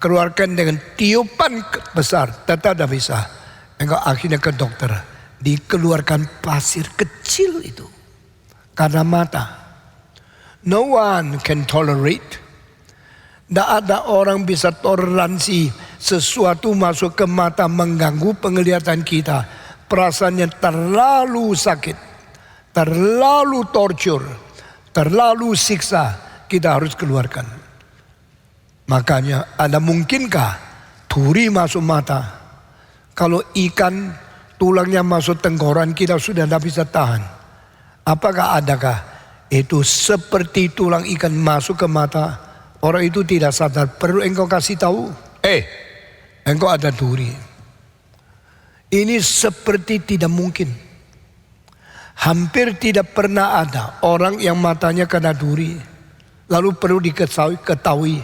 Keluarkan dengan tiupan besar, tetap tidak bisa. Engkau akhirnya ke dokter, dikeluarkan pasir kecil itu karena mata. No one can tolerate. Tidak ada orang bisa toleransi sesuatu masuk ke mata mengganggu penglihatan kita. Perasaannya terlalu sakit, terlalu torture, terlalu siksa, kita harus keluarkan. Makanya ada mungkinkah duri masuk mata? Kalau ikan tulangnya masuk tenggorokan kita sudah tidak bisa tahan. Apakah adakah itu seperti tulang ikan masuk ke mata? Orang itu tidak sadar, perlu engkau kasih tahu. Engkau ada duri. Ini seperti tidak mungkin. Hampir tidak pernah ada orang yang matanya kena duri, lalu perlu diketahui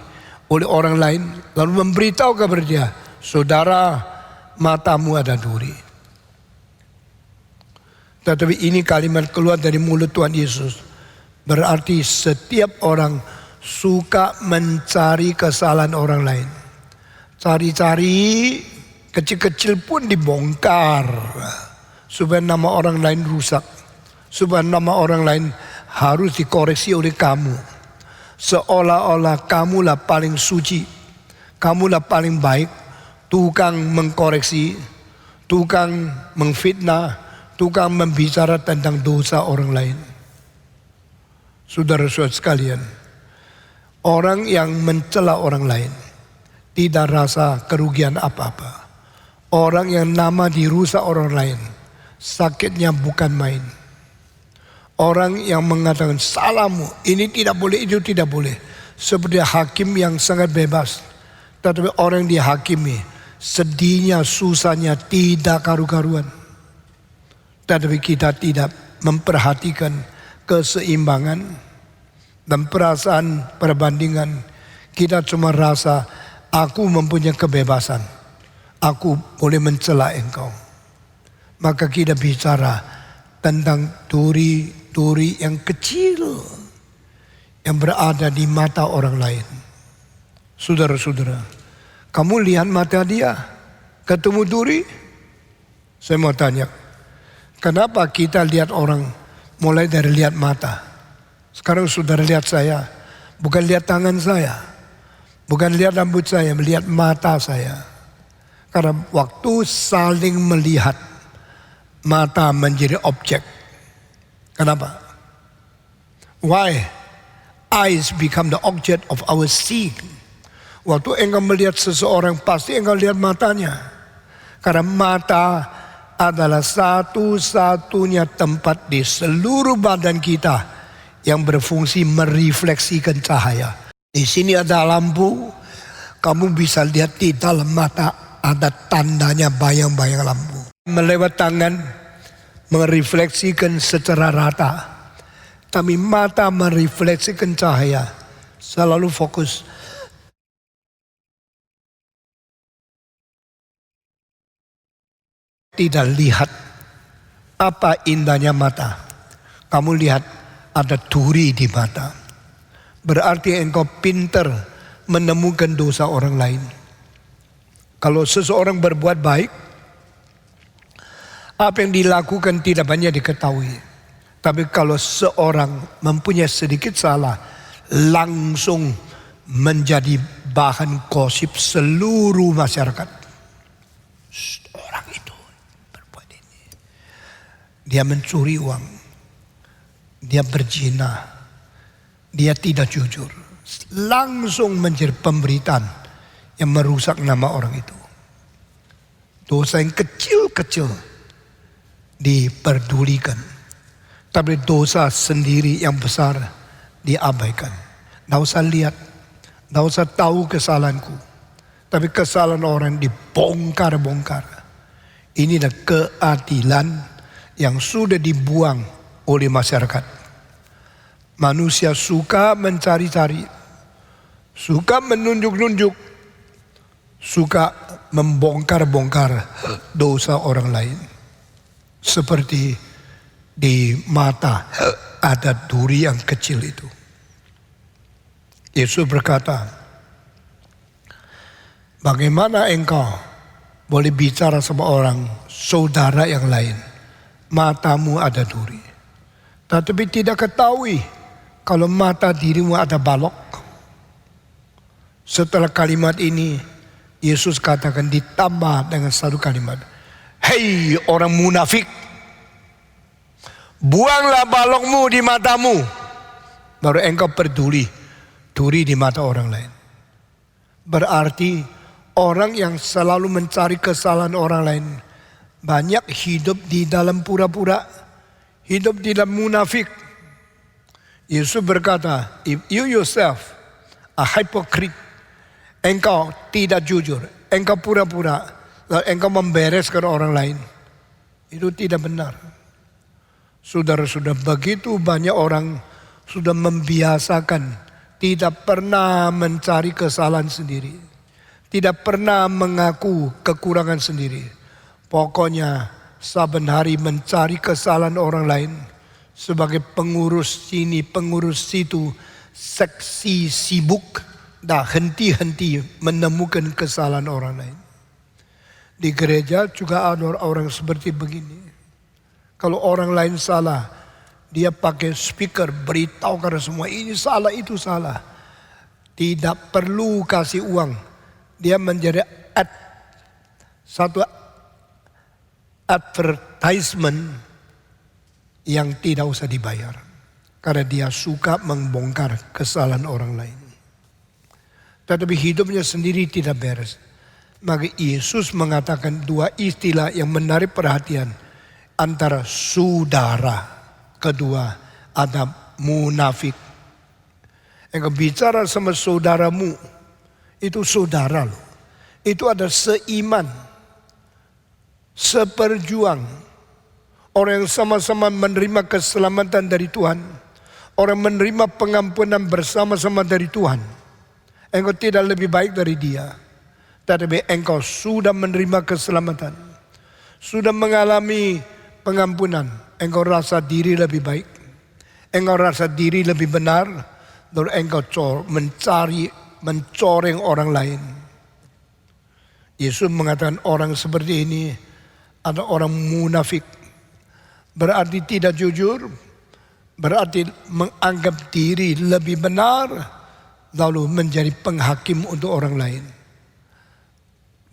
oleh orang lain, lalu memberitahu kepada dia, saudara, matamu ada duri. Tetapi ini kalimat keluar dari mulut Tuhan Yesus. Berarti setiap orang suka mencari kesalahan orang lain. Cari-cari, kecil-kecil pun dibongkar supaya nama orang lain rusak. Supaya nama orang lain harus dikoreksi oleh kamu. Seolah-olah kamulah paling suci, kamulah paling baik, tukang mengkoreksi, tukang mengfitnah, tukang membicara tentang dosa orang lain. Saudara-saudara sekalian, orang yang mencela orang lain tidak rasa kerugian apa-apa. Orang yang nama dirusak orang lain, sakitnya bukan main. Orang yang mengatakan salahmu, ini tidak boleh, itu tidak boleh. Seperti hakim yang sangat bebas. Tetapi orang yang dihakimi, sedihnya, susahnya tidak karu-karuan. Tetapi kita tidak memperhatikan keseimbangan dan perasaan perbandingan. Kita cuma rasa aku mempunyai kebebasan. Aku boleh mencela engkau. Maka kita bicara tentang duri yang kecil yang berada di mata orang lain. Saudara-saudara, kamu lihat mata dia, ketemu duri? Saya mau tanya, kenapa kita lihat orang mulai dari lihat mata? Sekarang saudara lihat saya, bukan lihat tangan saya, bukan lihat rambut saya, melihat mata saya. Karena waktu saling melihat, mata menjadi objek. Kenapa? Why? Eyes become the object of our seeing. Waktu engkau melihat seseorang, pasti engkau lihat matanya. Karena mata adalah satu-satunya tempat di seluruh badan kita yang berfungsi merefleksikan cahaya. Di sini ada lampu, kamu bisa lihat di dalam mata ada tandanya bayang-bayang lampu. Melewat tangan, merefleksikan secara rata. Tapi mata merefleksikan cahaya, selalu fokus. Tidak lihat apa indahnya mata. Kamu lihat ada duri di mata. Berarti engkau pintar menemukan dosa orang lain. Kalau seseorang berbuat baik, apa yang dilakukan tidak banyak diketahui. Tapi kalau seorang mempunyai sedikit salah, langsung menjadi bahan gosip seluruh masyarakat. Orang itu berbuat ini. Dia mencuri uang. Dia berzina. Dia tidak jujur. Langsung menjadi pemberitaan yang merusak nama orang itu. Dosa yang kecil-kecil diperdulikan. Tapi dosa sendiri yang besar diabaikan. Tidak usah lihat, tidak usah tahu kesalahanku. Tapi kesalahan orang dibongkar-bongkar. Ini adalah keadilan yang sudah dibuang oleh masyarakat. Manusia suka mencari-cari, suka menunjuk-nunjuk, suka membongkar-bongkar dosa orang lain. Seperti di mata ada duri yang kecil itu. Yesus berkata, bagaimana engkau boleh bicara sama orang saudara yang lain, matamu ada duri, tetapi tidak ketahui kalau mata dirimu ada balok. Setelah kalimat ini, Yesus katakan ditambah dengan satu kalimat. Hei orang munafik, buanglah balokmu di matamu, baru engkau peduli duri di mata orang lain. Berarti orang yang selalu mencari kesalahan orang lain banyak hidup di dalam pura-pura, hidup di dalam munafik. Yesus berkata, if you yourself a hypocrite, engkau tidak jujur, engkau pura-pura, engkau membereskan orang lain, itu tidak benar. Saudara-saudara, begitu banyak orang sudah membiasakan tidak pernah mencari kesalahan sendiri, tidak pernah mengaku kekurangan sendiri. Pokoknya saben hari mencari kesalahan orang lain. Sebagai pengurus sini, pengurus situ, seksi sibuk, dah henti-henti menemukan kesalahan orang lain. Di gereja juga ada orang seperti begini. Kalau orang lain salah, Dia pakai speaker beritahu karena semua ini salah, itu salah. Tidak perlu kasih uang. Dia menjadi satu advertisement yang tidak usah dibayar. Karena dia suka membongkar kesalahan orang lain. Tetapi hidupnya sendiri tidak beres. Maka Yesus mengatakan dua istilah yang menarik perhatian. Antara saudara. Kedua, ada munafik. Engkau bicara sama saudaramu, itu saudara loh. Itu ada seiman, seperjuang. Orang yang sama-sama menerima keselamatan dari Tuhan. Orang menerima pengampunan bersama-sama dari Tuhan. Engkau tidak lebih baik dari dia. Tetapi engkau sudah menerima keselamatan. Sudah mengalami pengampunan. Engkau rasa diri lebih baik. Engkau rasa diri lebih benar. Dan engkau mencoreng orang lain. Yesus mengatakan orang seperti ini ada orang munafik. Berarti tidak jujur. Berarti menganggap diri lebih benar. Lalu menjadi penghakim untuk orang lain.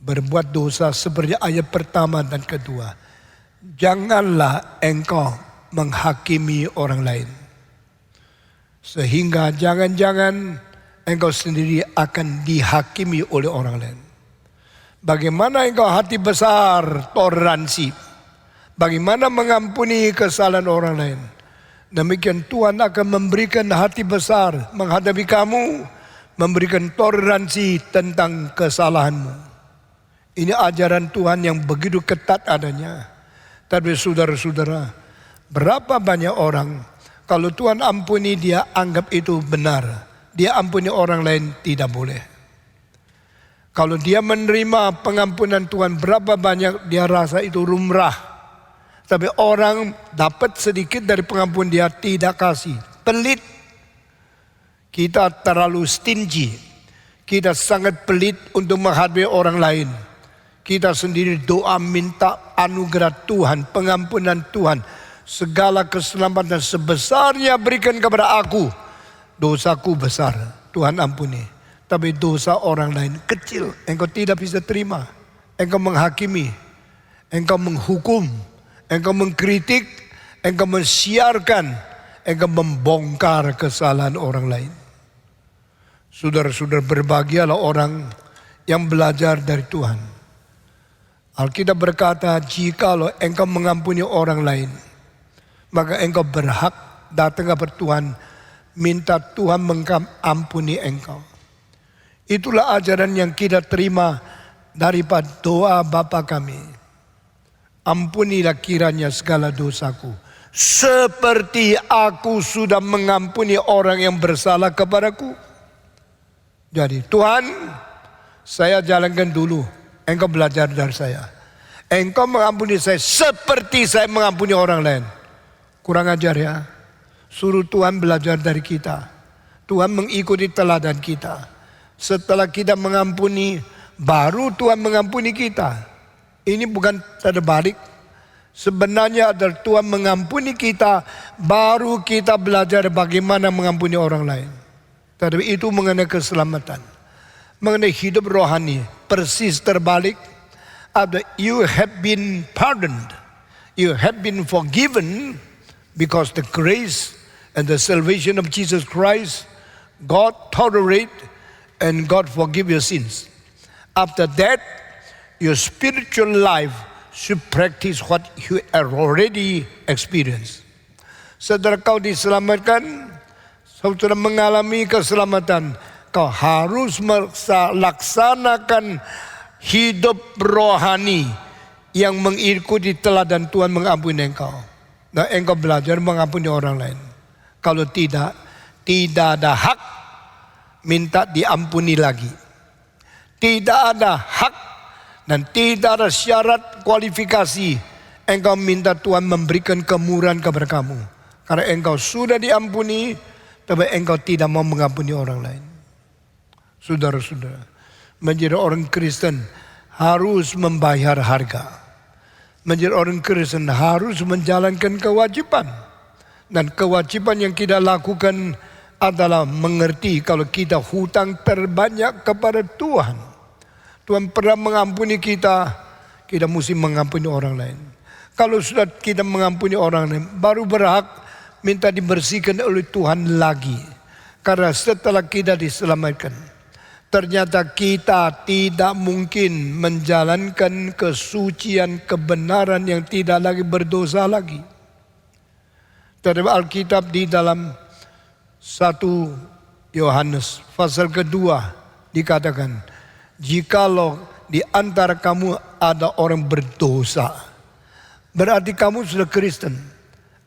Berbuat dosa seperti ayat pertama dan kedua. Janganlah engkau menghakimi orang lain. Sehingga jangan-jangan engkau sendiri akan dihakimi oleh orang lain. Bagaimana engkau hati besar, toleransi. Bagaimana mengampuni kesalahan orang lain. Demikian Tuhan akan memberikan hati besar menghadapi kamu. Memberikan toleransi tentang kesalahanmu. Ini ajaran Tuhan yang begitu ketat adanya. Tapi saudara-saudara, berapa banyak orang kalau Tuhan ampuni dia anggap itu benar. Dia ampuni orang lain tidak boleh. Kalau dia menerima pengampunan Tuhan, berapa banyak dia rasa itu lumrah. Tapi orang dapat sedikit dari pengampunan dia tidak kasih. Pelit. Kita terlalu stingy. Kita sangat pelit untuk menghadapi orang lain. Kita sendiri doa minta anugerah Tuhan, pengampunan Tuhan. Segala keselamatan sebesarnya berikan kepada aku. Dosaku besar, Tuhan ampuni. Tapi dosa orang lain kecil, engkau tidak bisa terima. Engkau menghakimi, engkau menghukum, engkau mengkritik, engkau mensiarkan, engkau membongkar kesalahan orang lain. Saudara-saudara, berbahagialah orang yang belajar dari Tuhan. Alkitab berkata, jikalau engkau mengampuni orang lain, maka engkau berhak datang kepada Tuhan, minta Tuhan mengampuni engkau. Itulah ajaran yang kita terima daripada doa Bapa kami. Ampunilah kiranya segala dosaku, seperti aku sudah mengampuni orang yang bersalah kepadaku. Jadi Tuhan, saya jalankan dulu. Engkau belajar dari saya. Engkau mengampuni saya seperti saya mengampuni orang lain. Kurang ajar ya. Suruh Tuhan belajar dari kita. Tuhan mengikuti teladan kita. Setelah kita mengampuni, baru Tuhan mengampuni kita. Ini bukan terbalik. Sebenarnya adalah Tuhan mengampuni kita, baru kita belajar bagaimana mengampuni orang lain. Tapi itu mengenai keselamatan. Mengenai hidup rohani, persis terbalik. Ada you have been pardoned, you have been forgiven because the grace and the salvation of Jesus Christ, God tolerate and God forgive your sins. After that, your spiritual life should practice what you have already experienced. Setelah kau diselamatkan, setelah mengalami keselamatan, kau harus melaksanakan hidup rohani yang mengikuti teladan Tuhan mengampuni engkau. Dan engkau belajar mengampuni orang lain. Kalau tidak ada hak minta diampuni lagi. Tidak ada hak dan tidak ada syarat kualifikasi engkau minta Tuhan memberikan kemurahan kepada kamu. Karena engkau sudah diampuni, tapi engkau tidak mau mengampuni orang lain. Saudara-saudara, menjadi orang Kristen harus membayar harga. Menjadi orang Kristen harus menjalankan kewajiban. Dan kewajiban yang kita lakukan adalah mengerti kalau kita hutang terbanyak kepada Tuhan. Tuhan pernah mengampuni kita, kita mesti mengampuni orang lain. Kalau sudah kita mengampuni orang lain, baru berhak minta dibersihkan oleh Tuhan lagi. Karena setelah kita diselamatkan, ternyata kita tidak mungkin menjalankan kesucian kebenaran yang tidak lagi berdosa lagi. Terdapat Alkitab di dalam 1 Yohanes pasal kedua dikatakan, jikalau di antara kamu ada orang berdosa, berarti kamu sudah Kristen.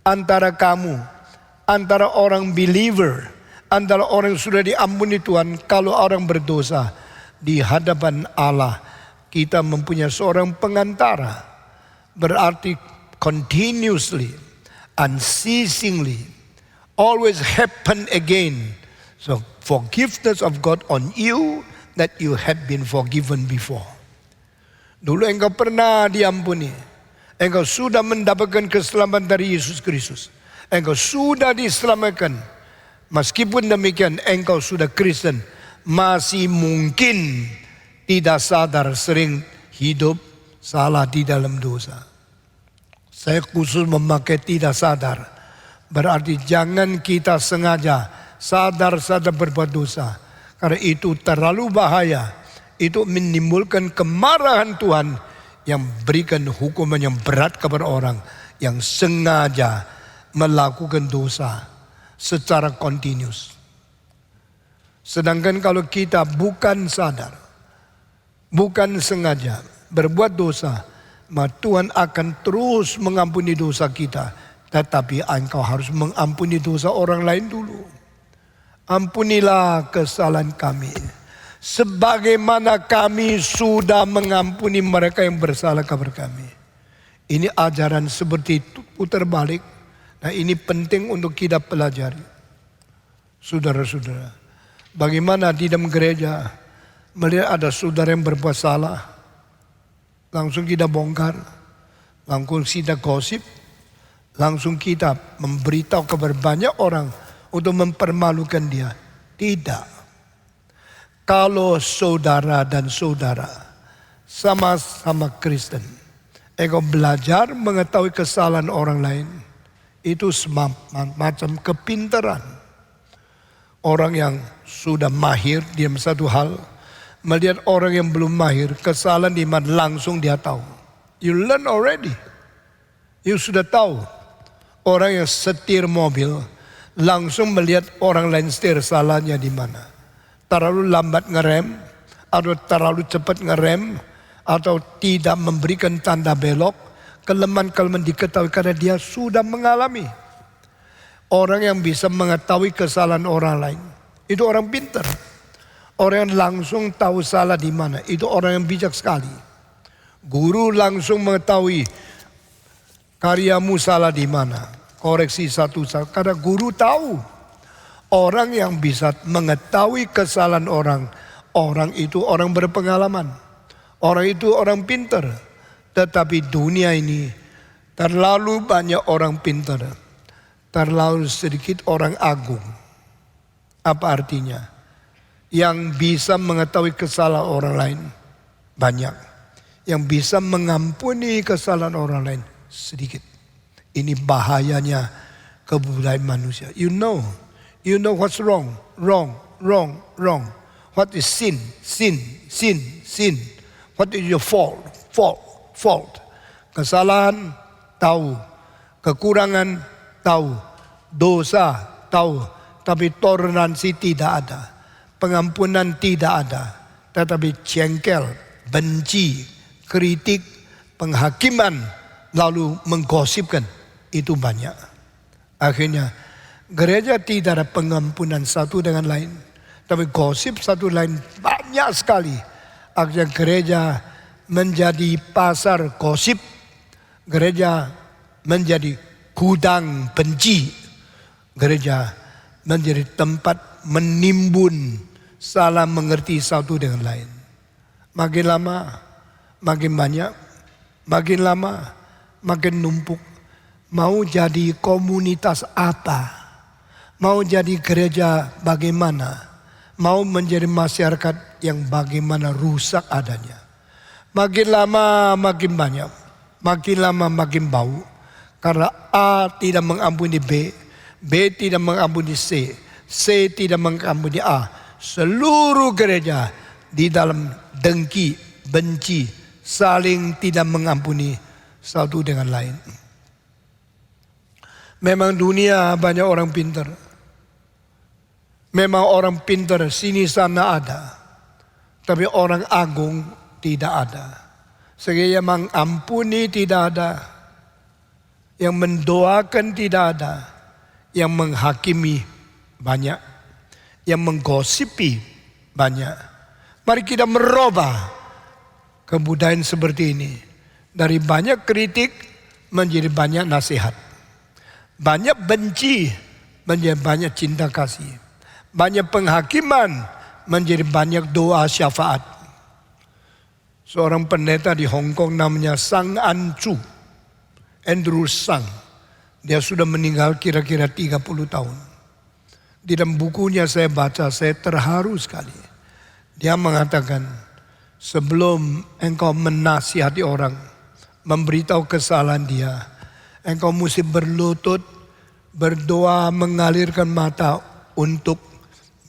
Antara kamu, antara orang believer, antara orang yang sudah diampuni Tuhan, kalau orang berdosa di hadapan Allah, kita mempunyai seorang pengantara. Berarti continuously, unceasingly, always happen again. So forgiveness of God on you that you had been forgiven before. Dulu engkau pernah diampuni. Engkau sudah mendapatkan keselamatan dari Yesus Kristus. Engkau sudah diselamatkan. Meskipun demikian engkau sudah Kristen, masih mungkin tidak sadar sering hidup salah di dalam dosa. Saya khusus memakai tidak sadar. Berarti jangan kita sengaja sadar-sadar berbuat dosa. Karena itu terlalu bahaya. Itu menimbulkan kemarahan Tuhan yang berikan hukuman yang berat kepada orang yang sengaja melakukan dosa secara kontinus. Sedangkan kalau kita bukan sadar, bukan sengaja berbuat dosa, maka Tuhan akan terus mengampuni dosa kita. Tetapi engkau harus mengampuni dosa orang lain dulu. Ampunilah kesalahan kami, sebagaimana kami sudah mengampuni mereka yang bersalah kepada kami. Ini ajaran seperti itu putar balik. Nah, ini penting untuk kita pelajari. Saudara-saudara, bagaimana di dalam gereja melihat ada saudara yang berbuat salah, langsung kita bongkar, langsung kita gosip, langsung kita memberitahu kepada banyak orang untuk mempermalukan dia. Tidak. Kalau saudara dan saudara sama-sama Kristen, engkau belajar mengetahui kesalahan orang lain, itu semacam kepintaran. Orang yang sudah mahir di satu hal, melihat orang yang belum mahir, kesalahan di mana langsung dia tahu. You learn already. You sudah tahu. Orang yang setir mobil, langsung melihat orang lain setir salahnya di mana. Terlalu lambat ngerem, atau terlalu cepat ngerem, atau tidak memberikan tanda belok. Kelemahan-kelemahan diketahui karena dia sudah mengalami. Orang yang bisa mengetahui kesalahan orang lain, itu orang pintar. Orang yang langsung tahu salah di mana, itu orang yang bijak sekali. Guru langsung mengetahui karyamu salah di mana, koreksi satu salah. Karena guru tahu. Orang yang bisa mengetahui kesalahan orang itu orang berpengalaman. Orang itu orang pintar. Tetapi dunia ini terlalu banyak orang pintar, terlalu sedikit orang agung. Apa artinya? Yang bisa mengetahui kesalahan orang lain banyak. Yang bisa mengampuni kesalahan orang lain sedikit. Ini bahayanya kebudayaan manusia. You know what's wrong. What is sin. What is your fault. Kesalahan tahu, kekurangan tahu, dosa tahu, tapi toleransi tidak ada, pengampunan tidak ada, tetapi jengkel, benci, kritik, penghakiman, lalu menggosipkan, itu banyak. Akhirnya gereja tidak ada pengampunan satu dengan lain, tapi gosip satu lain banyak sekali. Akhirnya gereja menjadi pasar gosip, gereja menjadi gudang benci, gereja menjadi tempat menimbun salah mengerti satu dengan lain. Makin lama makin banyak, makin lama makin numpuk, Mau jadi komunitas apa? Mau jadi gereja bagaimana? Mau menjadi masyarakat yang bagaimana rusak adanya. Makin lama makin banyak. Makin lama makin bau. Karena A tidak mengampuni B. B tidak mengampuni C. C tidak mengampuni A. Seluruh gereja di dalam dengki, benci, saling tidak mengampuni satu dengan lain. Memang dunia banyak orang pintar. Memang orang pintar sini sana ada. Tapi orang agung tidak ada. Yang mengampuni tidak ada. Yang mendoakan tidak ada. Yang menghakimi banyak. Yang menggosipi banyak. Mari kita merubah kebudayaan seperti ini. Dari banyak kritik menjadi banyak nasihat. Banyak benci menjadi banyak cinta kasih. Banyak penghakiman menjadi banyak doa syafaat. Seorang pendeta di Hong Kong namanya Sang An Chu, Andrew Sang. Dia sudah meninggal kira-kira 30 tahun. Di dalam bukunya saya baca, saya terharu sekali. Dia mengatakan, sebelum engkau menasihati orang, memberitahu kesalahan dia, engkau mesti berlutut, berdoa, mengalirkan mata untuk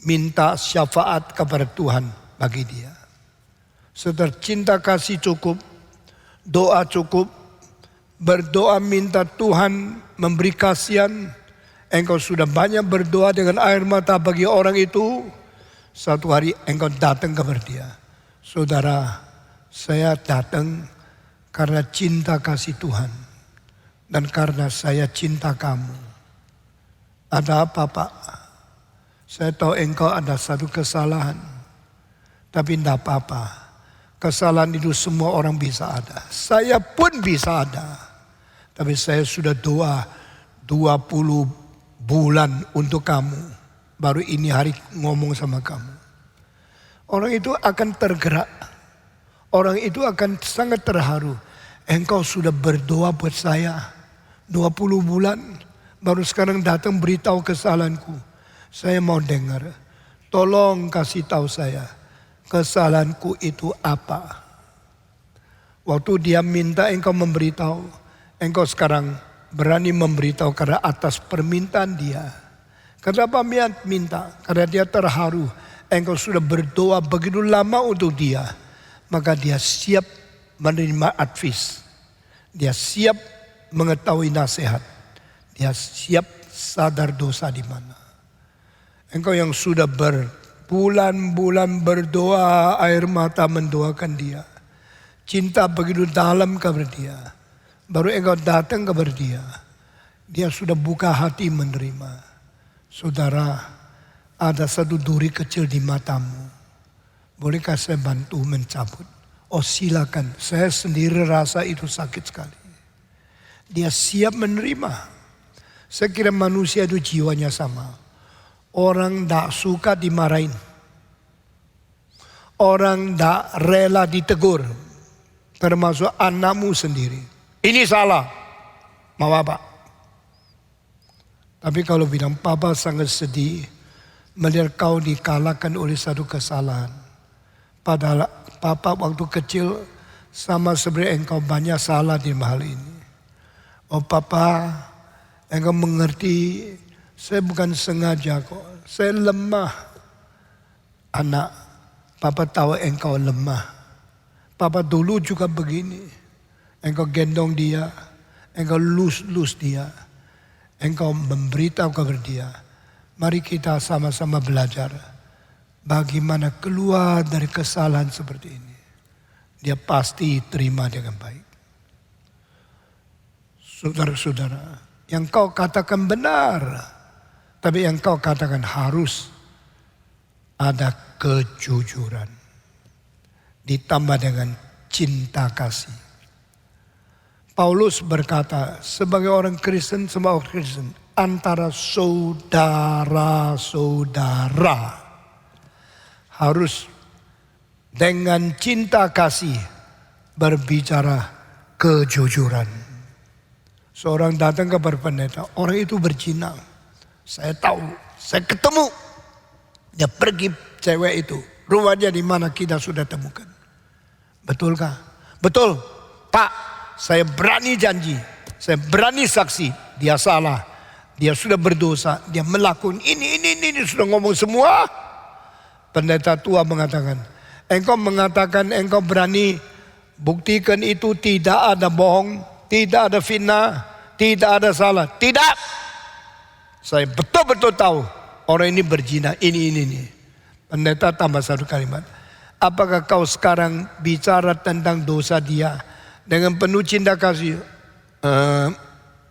minta syafaat kepada Tuhan bagi dia. Setelah cinta kasih cukup, doa cukup, berdoa minta Tuhan memberi kasihan, engkau sudah banyak berdoa dengan air mata bagi orang itu, satu hari engkau datang kepada dia. Saudara, saya datang karena cinta kasih Tuhan. Dan karena saya cinta kamu. Ada apa Pak? Saya tahu engkau ada satu kesalahan. Tapi tidak apa-apa. Kesalahan itu semua orang bisa ada. Saya pun bisa ada. Tapi saya sudah doa 20 bulan untuk kamu. Baru ini hari ngomong sama kamu. Orang itu akan tergerak. Orang itu akan sangat terharu. Engkau sudah berdoa buat saya 20 bulan, baru sekarang datang beritahu kesalahanku. Saya mau dengar, tolong kasih tahu saya, kesalahanku itu apa. Waktu dia minta engkau memberitahu, engkau sekarang berani memberitahu karena atas permintaan dia. Kenapa minta? Karena dia terharu, engkau sudah berdoa begitu lama untuk dia. Maka dia siap menerima advice. Dia siap mengetahui nasihat. Dia siap sadar dosa di mana. Engkau yang sudah berbulan-bulan berdoa, air mata mendoakan dia. Cinta begitu dalam kepada dia. Baru engkau datang kepada dia. Dia sudah buka hati menerima. Saudara, ada satu duri kecil di matamu. Bolehkah saya bantu mencabut? Oh silakan, saya sendiri rasa itu sakit sekali. Dia siap menerima. Saya kira manusia itu jiwanya sama. Orang tidak suka dimarahin. Orang tidak rela ditegur. Termasuk anakmu sendiri. Ini salah. Mau apa? Tapi kalau bilang papa sangat sedih. Melihat kau dikalahkan oleh satu kesalahan. Padahal papa waktu kecil sama seperti engkau banyak salah di hal ini. Oh papa, engkau mengerti, saya bukan sengaja kok, saya lemah. Anak, papa tahu engkau lemah. Papa dulu juga begini. Engkau gendong dia, engkau lus dia. Engkau memberitahu kepada dia. Mari kita sama-sama belajar. Bagaimana keluar dari kesalahan seperti ini. Dia pasti terima dengan baik. Saudara-saudara, yang kau katakan benar, tapi yang kau katakan harus ada kejujuran. Ditambah dengan cinta kasih. Paulus berkata, sebagai orang Kristen, antara saudara-saudara harus dengan cinta kasih berbicara kejujuran. Seorang datang kepada pendeta, orang itu berzina. Saya tahu, saya ketemu. Dia pergi cewek itu. Rumahnya di mana kita sudah temukan. Betulkah? Betul. Pak, saya berani janji. Saya berani saksi. Dia salah. Dia sudah berdosa. Dia melakukan ini. Sudah ngomong semua. Pendeta tua mengatakan, engkau mengatakan engkau berani buktikan itu tidak ada bohong. Tidak ada fitnah. Tidak ada salah. Tidak. Saya betul-betul tahu. Orang ini berzina. Ini. Pendeta tambah satu kalimat. Apakah kau sekarang bicara tentang dosa dia dengan penuh cinta kasih?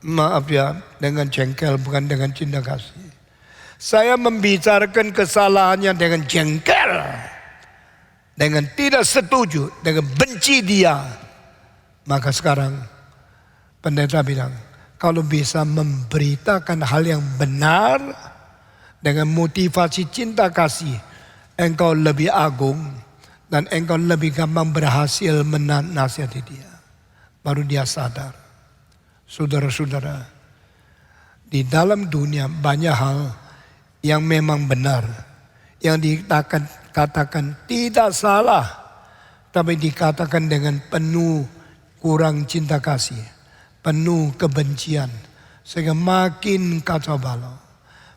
Maaf ya, dengan jengkel bukan dengan cinta kasih. Saya membicarakan kesalahannya dengan jengkel. Dengan tidak setuju, dengan benci dia. Maka sekarang pendeta bilang, kalau bisa memberitakan hal yang benar dengan motivasi cinta kasih, engkau lebih agung dan engkau lebih gampang berhasil menasihati dia. Baru dia sadar. Saudara-saudara, di dalam dunia banyak hal yang memang benar, yang dikatakan tidak salah, tapi dikatakan dengan penuh kurang cinta kasih, penuh kebencian, sehingga makin kacau balau,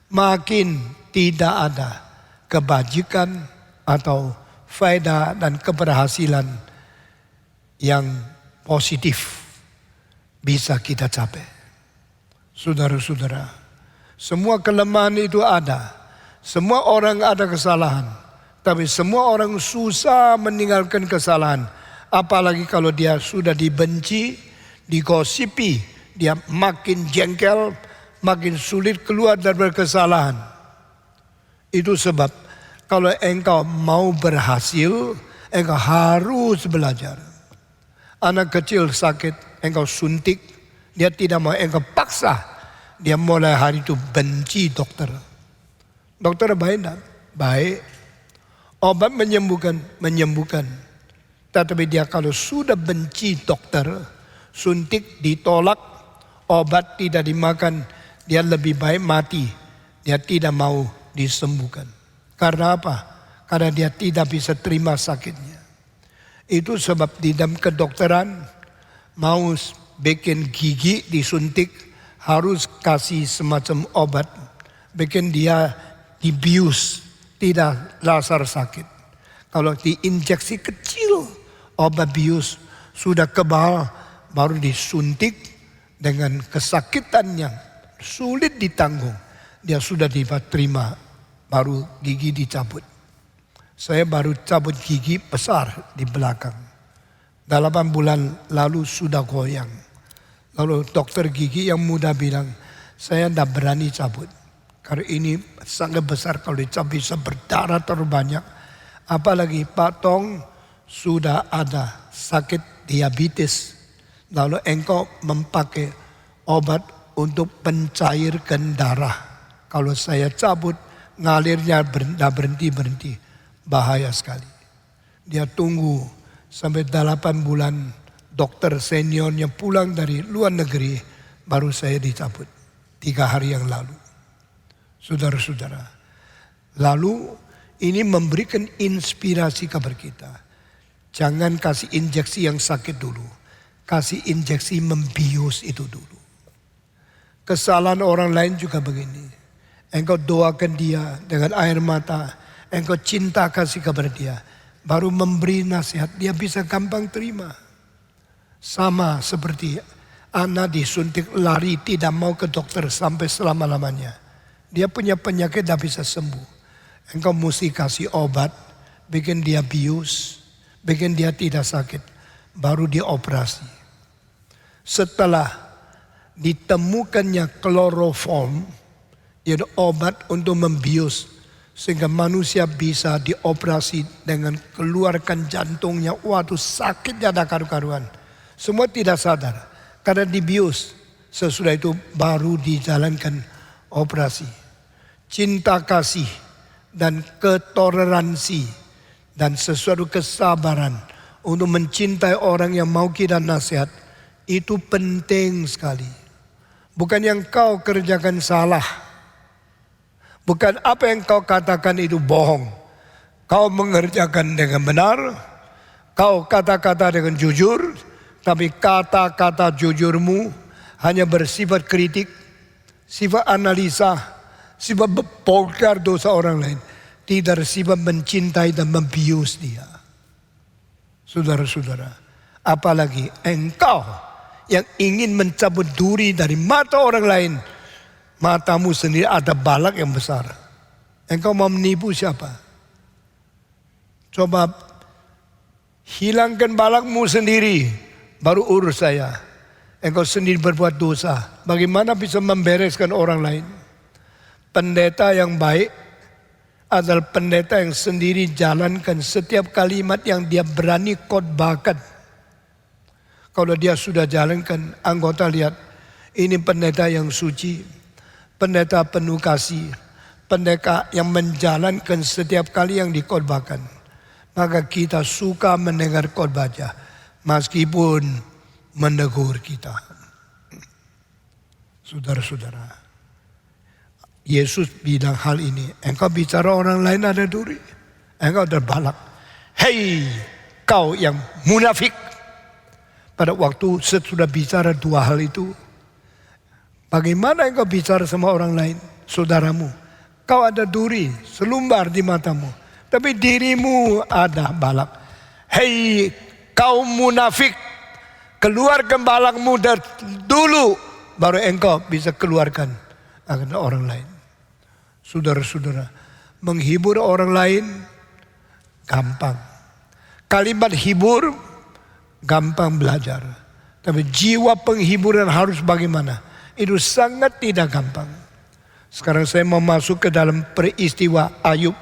makin tidak ada kebajikan atau faedah dan keberhasilan yang positif bisa kita capai. Saudara-saudara, semua kelemahan itu ada. Semua orang ada kesalahan. Tapi semua orang susah meninggalkan kesalahan. Apalagi kalau dia sudah dibenci, digosipi, dia makin jengkel, makin sulit keluar dari kesalahan. Itu sebab kalau engkau mau berhasil, engkau harus belajar. Anak kecil sakit, engkau suntik, dia tidak mau, engkau paksa. Dia mulai hari itu benci dokter. Dokter baik enggak? Baik. Obat menyembuhkan. Tetapi dia kalau sudah benci dokter, suntik ditolak, obat tidak dimakan, dia lebih baik mati. Dia tidak mau disembuhkan. Karena apa? Karena dia tidak bisa terima sakitnya. Itu sebab di dalam kedokteran mau bikin gigi disuntik harus kasih semacam obat. Bikin dia dibius, tidak lasar sakit. Kalau diinjeksi kecil obat bius sudah kebal baru disuntik dengan kesakitan yang sulit ditanggung. Dia sudah diterima baru gigi dicabut. Saya baru cabut gigi besar di belakang. 8 bulan lalu sudah goyang. Lalu dokter gigi yang muda bilang, saya tidak berani cabut. Karena ini sangat besar, kalau dicabut bisa berdarah terlalu banyak. Apalagi Pak Tong sudah ada sakit diabetes. Lalu engkau memakai obat untuk pencairkan darah. Kalau saya cabut, ngalirnya berhenti. Bahaya sekali. Dia tunggu sampai 8 bulan dokter seniornya pulang dari luar negeri. Baru saya dicabut 3 hari yang lalu. Saudara-saudara. Lalu ini memberikan inspirasi kepada kita. Jangan kasih injeksi yang sakit dulu. Kasih injeksi membius itu dulu. Kesalahan orang lain juga begini. Engkau doakan dia dengan air mata. Engkau cinta kasih kepada dia. Baru memberi nasihat. Dia bisa gampang terima. Sama seperti anak disuntik lari tidak mau ke dokter sampai selama-lamanya. Dia punya penyakit tidak bisa sembuh. Engkau mesti kasih obat. Bikin dia bius. Bikin dia tidak sakit. Baru dia operasi. Setelah ditemukannya kloroform. Yaitu obat untuk membius. Sehingga manusia bisa dioperasi dengan keluarkan jantungnya. Waduh sakitnya ada karu-karuan. Semua tidak sadar. Karena dibius. Sesudah itu baru dijalankan operasi. Cinta kasih dan ketoleransi. Dan sesuatu kesabaran. Untuk mencintai orang yang mau kita nasihat. Itu penting sekali. Bukan yang kau kerjakan salah. Bukan apa yang kau katakan itu bohong. Kau mengerjakan dengan benar. Kau kata-kata dengan jujur. Tapi kata-kata jujurmu hanya bersifat kritik, sifat analisa, sifat membongkar dosa orang lain. Tidak sifat mencintai dan membius dia. Saudara-saudara, apalagi engkau yang ingin mencabut duri dari mata orang lain, matamu sendiri ada balak yang besar. Engkau mau menipu siapa? Coba hilangkan balakmu sendiri, baru urus saya. Engkau sendiri berbuat dosa. Bagaimana bisa membereskan orang lain? Pendeta yang baik adalah pendeta yang sendiri jalankan setiap kalimat yang dia berani khotbahkan. Kalau dia sudah jalankan, anggota lihat, ini pendeta yang suci, pendeta penuh kasih, pendeta yang menjalankan setiap kali yang dikhotbahkan. Maka kita suka mendengar khotbahnya, meskipun menegur kita. Saudara-saudara, Yesus bilang hal ini. Engkau bicara orang lain ada duri, engkau terbalak. Hei kau yang munafik. Pada waktu sesudah bicara dua hal itu, bagaimana engkau bicara sama orang lain, saudaramu? Kau ada duri selumbar di matamu, tapi dirimu ada balak. Hei kau munafik, keluarkan balakmu dulu, baru engkau bisa keluarkan akan orang lain. Saudara-saudara, menghibur orang lain gampang. Kalimat hibur gampang belajar. Tapi jiwa penghiburan harus bagaimana? Itu sangat tidak gampang. Sekarang saya mau masuk ke dalam peristiwa Ayub.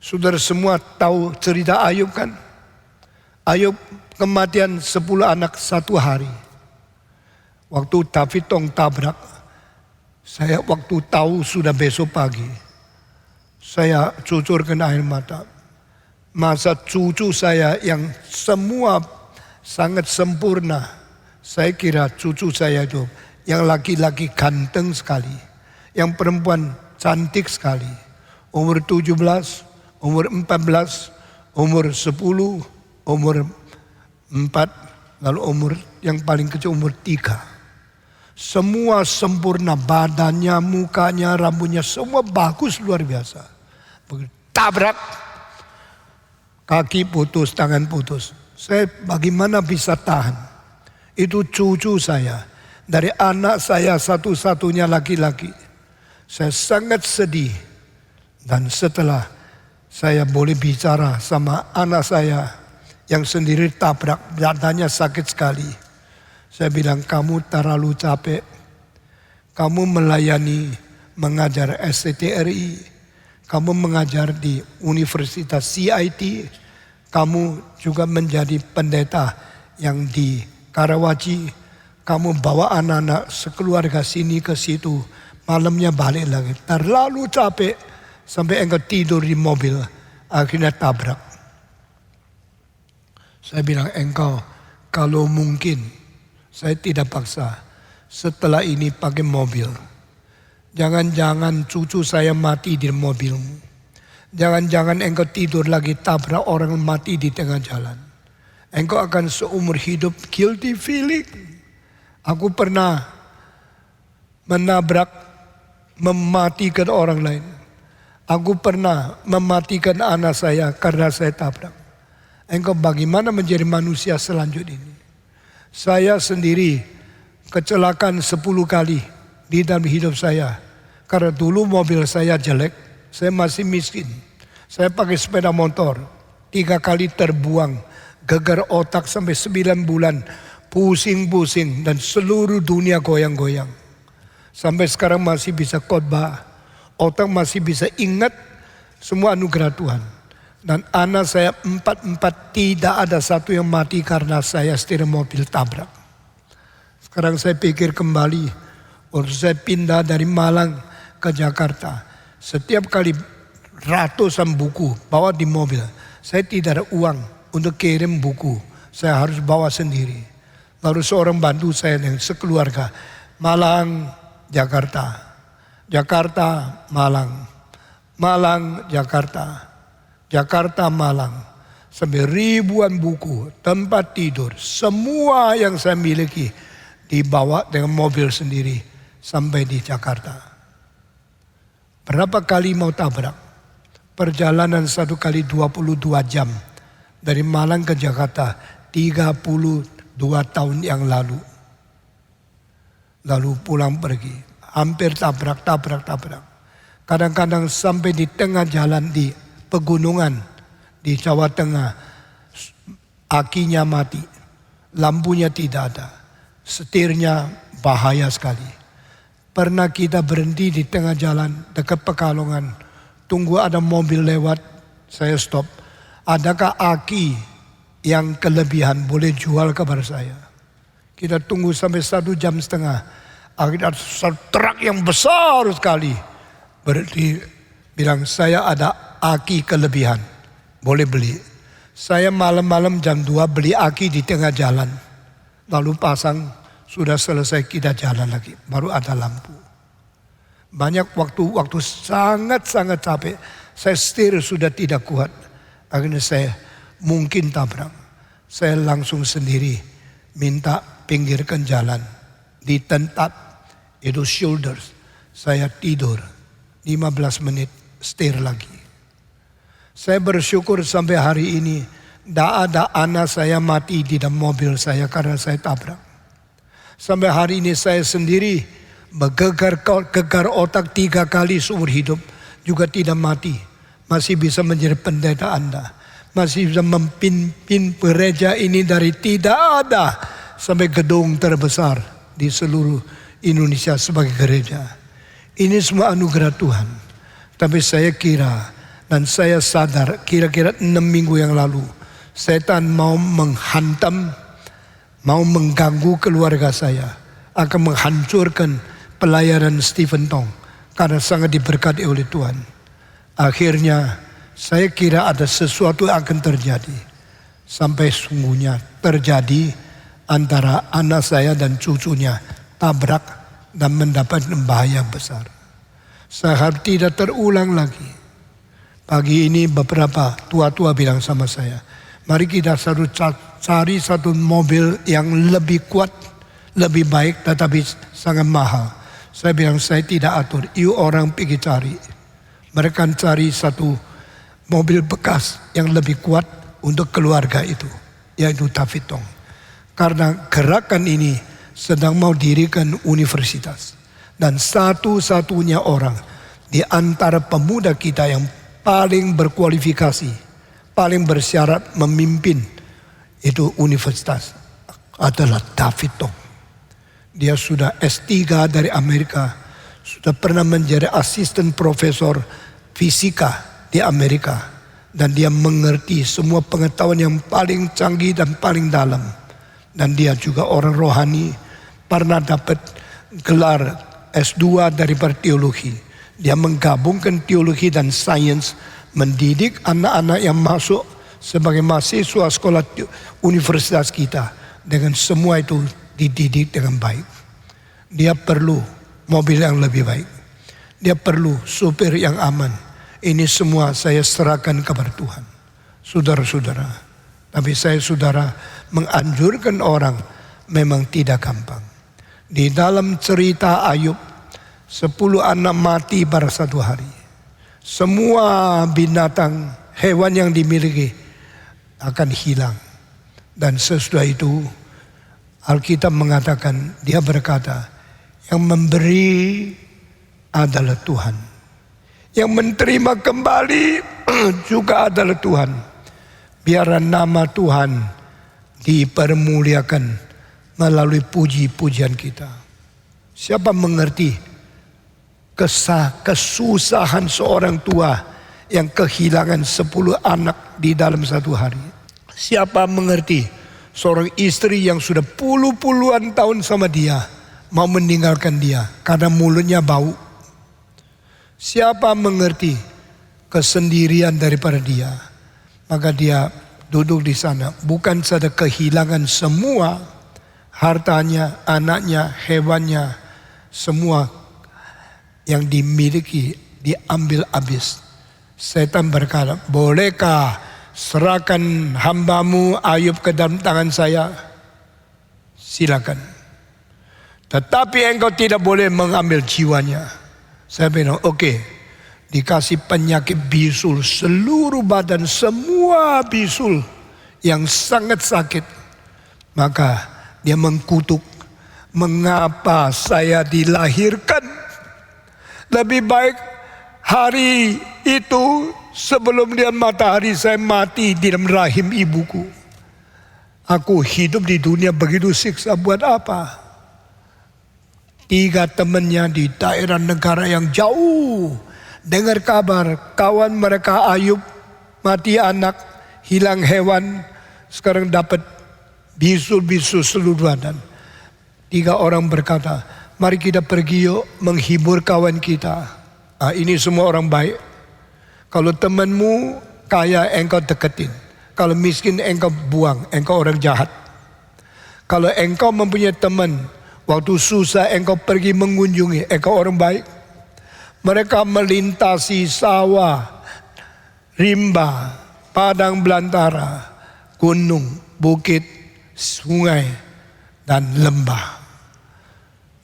Saudara semua tahu cerita Ayub kan? Ayub kematian 10 anak satu hari. Waktu David tong tabrak, saya waktu tahu sudah besok pagi, saya cucurkan air mata. Masa cucu saya yang semua sangat sempurna, saya kira cucu saya itu yang laki-laki ganteng sekali, yang perempuan cantik sekali. Umur 17, umur 14, umur 10, umur 4, lalu umur yang paling kecil umur 3. Semua sempurna, badannya, mukanya, rambutnya, semua bagus luar biasa. Tabrak, kaki putus, tangan putus. Saya bagaimana bisa tahan? Itu cucu saya, dari anak saya satu-satunya laki-laki. Saya sangat sedih. Dan setelah saya boleh bicara sama anak saya yang sendiri tabrak, badannya sakit sekali. Saya bilang, kamu terlalu capek. Kamu melayani, mengajar STTRI. Kamu mengajar di Universitas CIT. Kamu juga menjadi pendeta yang di Karawaci. Kamu bawa anak-anak sekeluarga sini ke situ. Malamnya balik lagi. Terlalu capek sampai engkau tidur di mobil. Akhirnya tabrak. Saya bilang, engkau kalau mungkin, saya tidak paksa, setelah ini pakai mobil. Jangan-jangan cucu saya mati di mobilmu. Jangan-jangan engkau tidur lagi tabrak orang mati di tengah jalan. Engkau akan seumur hidup guilty feeling. Aku pernah menabrak, mematikan orang lain. Aku pernah mematikan anak saya karena saya tabrak. Engkau bagaimana menjadi manusia selanjutnya ini? Saya sendiri kecelakaan 10 kali di dalam hidup saya. Karena dulu mobil saya jelek, saya masih miskin. Saya pakai sepeda motor, 3 kali terbuang, gegar otak sampai 9 bulan, pusing-pusing dan seluruh dunia goyang-goyang. Sampai sekarang masih bisa khotbah, otak masih bisa ingat semua anugerah Tuhan. Dan anak saya 4 tidak ada satu yang mati karena saya setir mobil tabrak. Sekarang saya pikir kembali, waktu saya pindah dari Malang ke Jakarta. Setiap kali ratusan buku bawa di mobil. Saya tidak ada uang untuk kirim buku. Saya harus bawa sendiri. Lalu seorang bantu saya yang sekeluarga Malang, Jakarta. Jakarta, Malang. Malang, Jakarta. Jakarta, Malang. Sampai ribuan buku, tempat tidur, semua yang saya miliki dibawa dengan mobil sendiri sampai di Jakarta. Berapa kali mau tabrak? Perjalanan 1 kali 22 jam. Dari Malang ke Jakarta 32 tahun yang lalu. Lalu pulang pergi. Hampir tabrak. Kadang-kadang sampai di tengah jalan di pegunungan di Jawa Tengah. Akinya mati. Lampunya tidak ada. Setirnya bahaya sekali. Pernah kita berhenti di tengah jalan dekat Pekalongan. Tunggu ada mobil lewat. Saya stop. Adakah aki yang kelebihan boleh jual kepada saya? Kita tunggu sampai 1,5 jam. Akhirnya ada truk yang besar sekali. Berarti bilang saya ada aki kelebihan. Boleh beli. Saya malam-malam jam 2 beli aki di tengah jalan. Lalu pasang, sudah selesai kita jalan lagi. Baru ada lampu. Banyak waktu sangat-sangat capek. Saya setir sudah tidak kuat. Akhirnya saya mungkin tabrak. Saya langsung sendiri minta pinggirkan jalan. Di tempat itu shoulders. Saya tidur 15 menit setir lagi. Saya bersyukur sampai hari ini tidak ada anak saya mati di dalam mobil saya karena saya tabrak. Sampai hari ini saya sendiri gegar otak 3 kali seumur hidup juga tidak mati. Masih bisa menjadi pendeta Anda. Masih bisa memimpin gereja ini dari tidak ada sampai gedung terbesar di seluruh Indonesia sebagai gereja. Ini semua anugerah Tuhan. Tapi saya kira dan saya sadar kira-kira 6 minggu yang lalu setan mau menghantam, mau mengganggu keluarga saya, akan menghancurkan pelayanan Stephen Tong karena sangat diberkati oleh Tuhan. Akhirnya saya kira ada sesuatu yang akan terjadi. Sampai sungguhnya terjadi antara anak saya dan cucunya tabrak dan mendapat bahaya besar. Saya harap tidak terulang lagi. Pagi ini beberapa tua-tua bilang sama saya, mari kita cari satu mobil yang lebih kuat, lebih baik tetapi sangat mahal. Saya bilang saya tidak atur, you orang pergi cari. Mereka cari satu mobil bekas yang lebih kuat untuk keluarga itu, yaitu David Tong. Karena gerakan ini sedang mau dirikan universitas. Dan satu-satunya orang di antara pemuda kita yang paling berkualifikasi, paling bersyarat memimpin itu universitas adalah David Tong. Dia sudah S3 dari Amerika, sudah pernah menjadi asisten profesor fisika di Amerika. Dan dia mengerti semua pengetahuan yang paling canggih dan paling dalam. Dan dia juga orang rohani, pernah dapat gelar S2 daripada teologi. Dia menggabungkan teologi dan sains, mendidik anak-anak yang masuk sebagai mahasiswa sekolah universitas kita. Dengan semua itu dididik dengan baik. Dia perlu mobil yang lebih baik. Dia perlu supir yang aman. Ini semua saya serahkan kepada Tuhan. Saudara-saudara. Tapi saya saudara menganjurkan orang memang tidak gampang. Di dalam cerita Ayub, 10 anak mati pada satu hari. Semua binatang, hewan yang dimiliki akan hilang. Dan sesudah itu Alkitab mengatakan, dia berkata, yang memberi adalah Tuhan. Yang menerima kembali juga adalah Tuhan. Biar nama Tuhan dipermuliakan melalui puji-pujian kita. Siapa mengerti kesusahan seorang tua yang kehilangan 10 anak di dalam satu hari? Siapa mengerti seorang istri yang sudah puluhan tahun sama dia mau meninggalkan dia karena mulutnya bau? Siapa mengerti kesendirian daripada dia? Maka dia duduk di sana bukan saja kehilangan semua hartanya, anaknya, hewannya, semua yang dimiliki diambil habis. Setan berkata, bolehkah serahkan hambamu Ayub ke dalam tangan saya? Silakan. Tetapi engkau tidak boleh mengambil jiwanya. Saya bilang, oke. Dikasih penyakit bisul, seluruh badan, semua bisul yang sangat sakit. Maka dia mengkutuk, mengapa saya dilahirkan? Lebih baik hari itu sebelum dia matahari saya mati di dalam rahim ibuku. Aku hidup di dunia begitu siksa buat apa? 3 temannya di daerah negara yang jauh dengar kabar kawan mereka Ayub mati anak, hilang hewan, sekarang dapat bisul-bisul seluruh badan. 3 orang berkata, mari kita pergi yuk menghibur kawan kita. Ini semua orang baik. Kalau temanmu kaya engkau deketin. Kalau miskin engkau buang, engkau orang jahat. Kalau engkau mempunyai teman, waktu susah engkau pergi mengunjungi, engkau orang baik. Mereka melintasi sawah, rimba, padang belantara, gunung, bukit, sungai, dan lembah.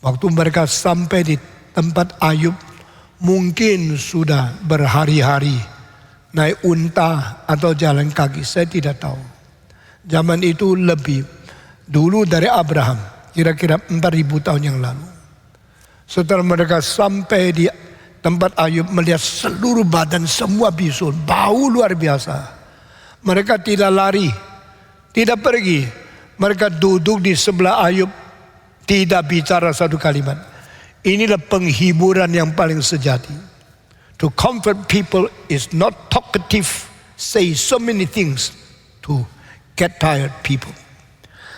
Waktu mereka sampai di tempat Ayub, mungkin sudah berhari-hari naik unta atau jalan kaki, saya tidak tahu. Zaman itu lebih dulu dari Abraham, kira-kira 4.000 tahun yang lalu. Setelah mereka sampai di tempat Ayub, melihat seluruh badan semua bisul, bau luar biasa. Mereka tidak lari, tidak pergi. Mereka duduk di sebelah Ayub, tidak bicara satu kalimat. Inilah penghiburan yang paling sejati. To comfort people is not talkative, say so many things to get tired people.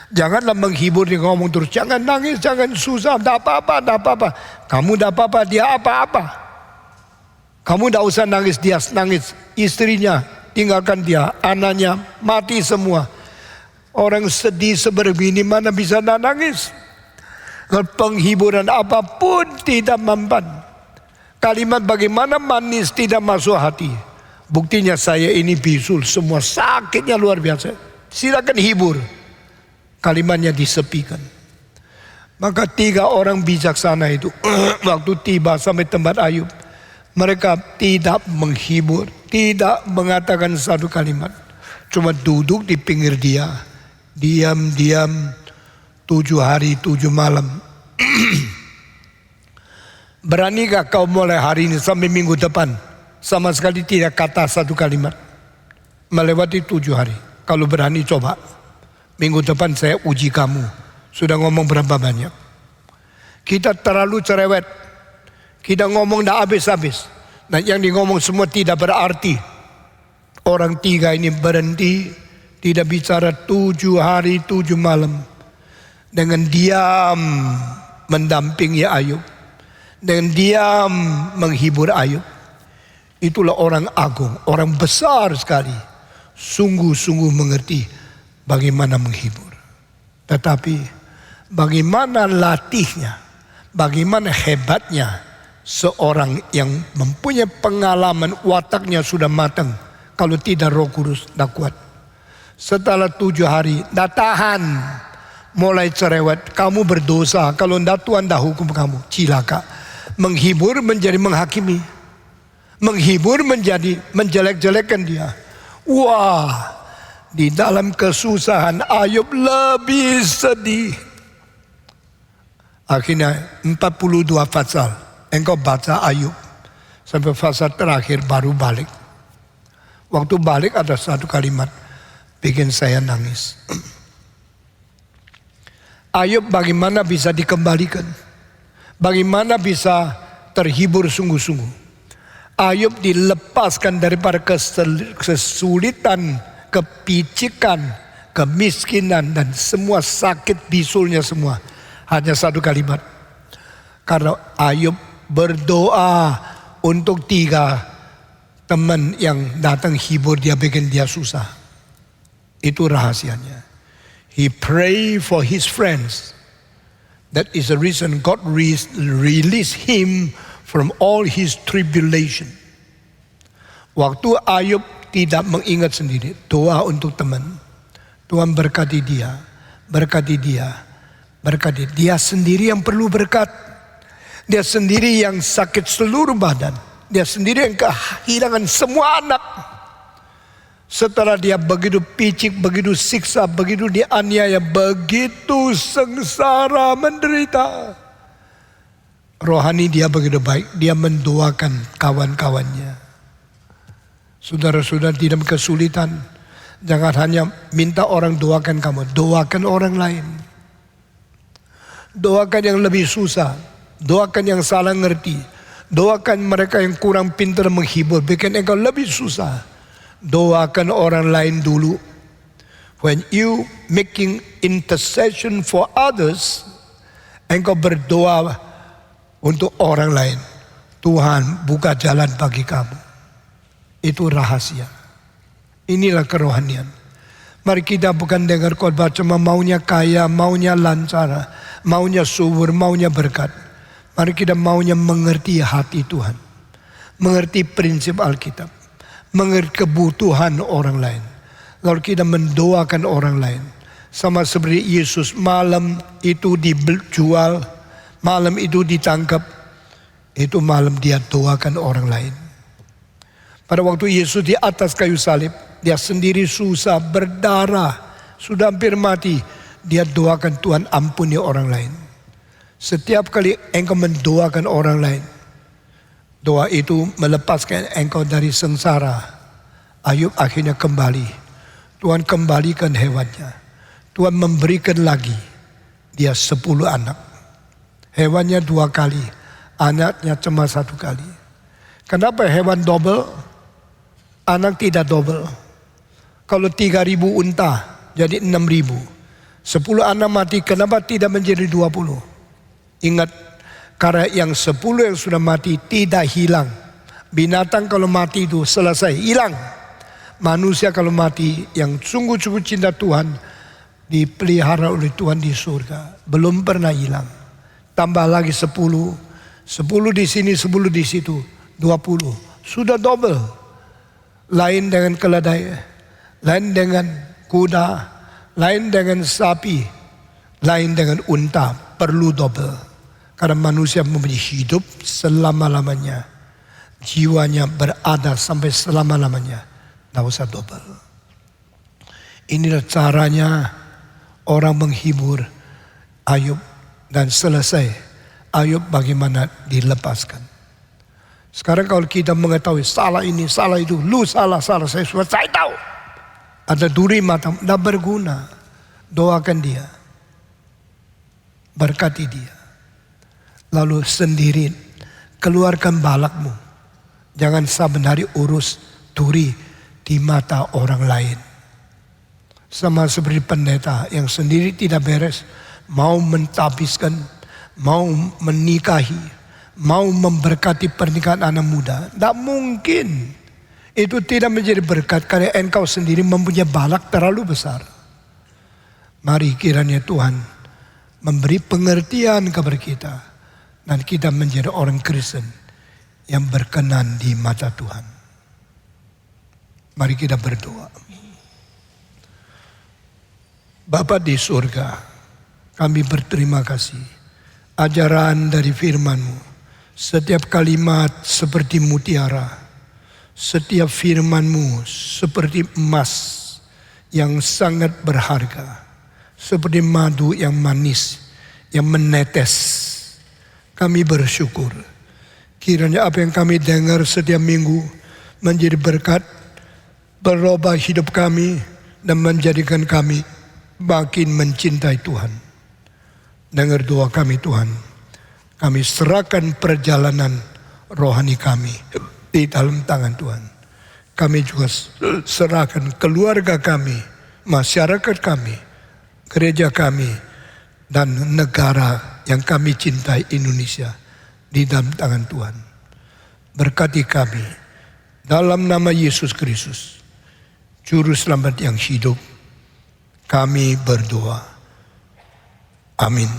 Janganlah menghibur dia ngomong terus, jangan nangis, jangan susah, tidak apa-apa, tidak apa-apa. Kamu tidak apa-apa, dia apa-apa. Kamu tidak usah nangis, dia nangis. Istrinya, tinggalkan dia, anaknya, mati semua. Orang sedih sebegini mana bisa nangis? Penghiburan apapun tidak mempan. Kalimat bagaimana manis tidak masuk hati. Buktinya saya ini bisul, semua sakitnya luar biasa. Silakan hibur. Kalimatnya disepikan. Maka 3 orang bijaksana itu waktu tiba sampai tempat Ayub, mereka tidak menghibur, tidak mengatakan satu kalimat. Cuma duduk di pinggir dia, diam-diam 7 hari 7 malam. Beranikah kau mulai hari ini sampai minggu depan sama sekali tidak kata satu kalimat melewati 7 hari? Kalau berani coba, minggu depan saya uji kamu. Sudah ngomong berapa banyak? Kita terlalu cerewet, kita ngomong tidak habis-habis. Nah yang di ngomong semua tidak berarti. Orang 3 ini berhenti, tidak bicara 7 hari 7 malam. Dengan diam mendampingi Ayub, dengan diam menghibur Ayub. Itulah orang agung, orang besar sekali. Sungguh-sungguh mengerti bagaimana menghibur. Tetapi bagaimana latihnya, bagaimana hebatnya seorang yang mempunyai pengalaman, wataknya sudah matang. Kalau tidak Roh Kudus tidak kuat. Setelah 7 hari tidak tahan, mulai cerewet, kamu berdosa, kalau tidak Tuhan tidak hukum kamu, cilaka. Menghibur menjadi menghakimi, menghibur menjadi menjelek-jelekan dia. Wah, di dalam kesusahan Ayub lebih sedih. Akhirnya 42 pasal engkau baca Ayub sampai pasal terakhir baru balik. Waktu balik ada satu kalimat bikin saya nangis. Ayub bagaimana bisa dikembalikan? Bagaimana bisa terhibur sungguh-sungguh? Ayub dilepaskan daripada kesulitan, kepicikan, kemiskinan, dan semua sakit bisulnya semua. Hanya satu kalimat. Karena Ayub berdoa untuk 3 teman yang datang hibur dia, bikin dia susah. Itu rahasianya. He pray for his friends. That is the reason God released him from all his tribulation. Waktu Ayub tidak mengingat sendiri, doa untuk teman. Tuhan berkati dia, berkati dia, berkati dia sendiri yang perlu berkat. Dia sendiri yang sakit seluruh badan. Dia sendiri yang kehilangan semua anak. Setelah dia begitu picik, begitu siksa, begitu dianiaya, begitu sengsara, menderita. Rohani dia begitu baik, dia mendoakan kawan-kawannya. Saudara-saudara tidak kesulitan, jangan hanya minta orang doakan kamu, doakan orang lain. Doakan yang lebih susah, doakan yang salah ngerti, doakan mereka yang kurang pintar menghibur, bikin engkau lebih susah. Doakan orang lain dulu. When you making intercession for others, engkau berdoa untuk orang lain. Tuhan buka jalan bagi kamu. Itu rahasia. Inilah kerohanian. Mari kita bukan dengar khotbah cuma maunya kaya, maunya lancar, maunya subur, maunya berkat. Mari kita maunya mengerti hati Tuhan. Mengerti prinsip Alkitab. Mengerti kebutuhan orang lain. Lalu kita mendoakan orang lain. Sama seperti Yesus malam itu dijual, malam itu ditangkap. Itu malam dia doakan orang lain. Pada waktu Yesus di atas kayu salib, dia sendiri susah, berdarah, sudah hampir mati. Dia doakan Tuhan ampuni orang lain. Setiap kali engkau mendoakan orang lain, doa itu melepaskan engkau dari sengsara. Ayub akhirnya kembali. Tuhan kembalikan hewannya. Tuhan memberikan lagi. Dia 10 anak. Hewannya 2 kali. Anaknya cuma 1 kali. Kenapa hewan double? Anak tidak double. Kalau 3.000 unta jadi 6.000. 10 anak mati, kenapa tidak menjadi 20? Ingat, karena yang 10 yang sudah mati tidak hilang. Binatang kalau mati itu selesai, hilang. Manusia kalau mati yang sungguh-sungguh cinta Tuhan, dipelihara oleh Tuhan di surga, belum pernah hilang. Tambah lagi 10 di sini, 10 di situ, 20. Sudah double. Lain dengan keledai, lain dengan kuda, lain dengan sapi, lain dengan unta, perlu double. Karena manusia mempunyai hidup selama-lamanya. Jiwanya berada sampai selama-lamanya. Tidak usah double. Inilah caranya orang menghibur Ayub. Dan selesai Ayub bagaimana dilepaskan. Sekarang kalau kita mengetahui salah ini, salah itu, lu salah, saya tahu. Ada duri mata, tidak berguna. Doakan dia. Berkati dia. Lalu sendiri keluarkan balakmu. Jangan saben hari urus duri di mata orang lain. Sama seperti pendeta yang sendiri tidak beres. Mau mentabiskan, mau menikahi, mau memberkati pernikahan anak muda. Tidak mungkin. Itu tidak menjadi berkat karena engkau sendiri mempunyai balak terlalu besar. Mari kiranya Tuhan memberi pengertian kepada kita. Dan kita menjadi orang Kristen yang berkenan di mata Tuhan. Mari kita berdoa. Bapa di surga, kami berterima kasih. Ajaran dari firman-Mu, setiap kalimat seperti mutiara, setiap firman-Mu seperti emas yang sangat berharga, seperti madu yang manis, yang menetes. Kami bersyukur. Kiranya apa yang kami dengar setiap minggu menjadi berkat, berubah hidup kami, dan menjadikan kami makin mencintai Tuhan. Dengar doa kami Tuhan. Kami serahkan perjalanan rohani kami di dalam tangan Tuhan. Kami juga serahkan keluarga kami, masyarakat kami, gereja kami, dan negara yang kami cintai Indonesia di dalam tangan Tuhan. Berkati kami dalam nama Yesus Kristus, Juru Selamat yang hidup. Kami berdoa. Amin.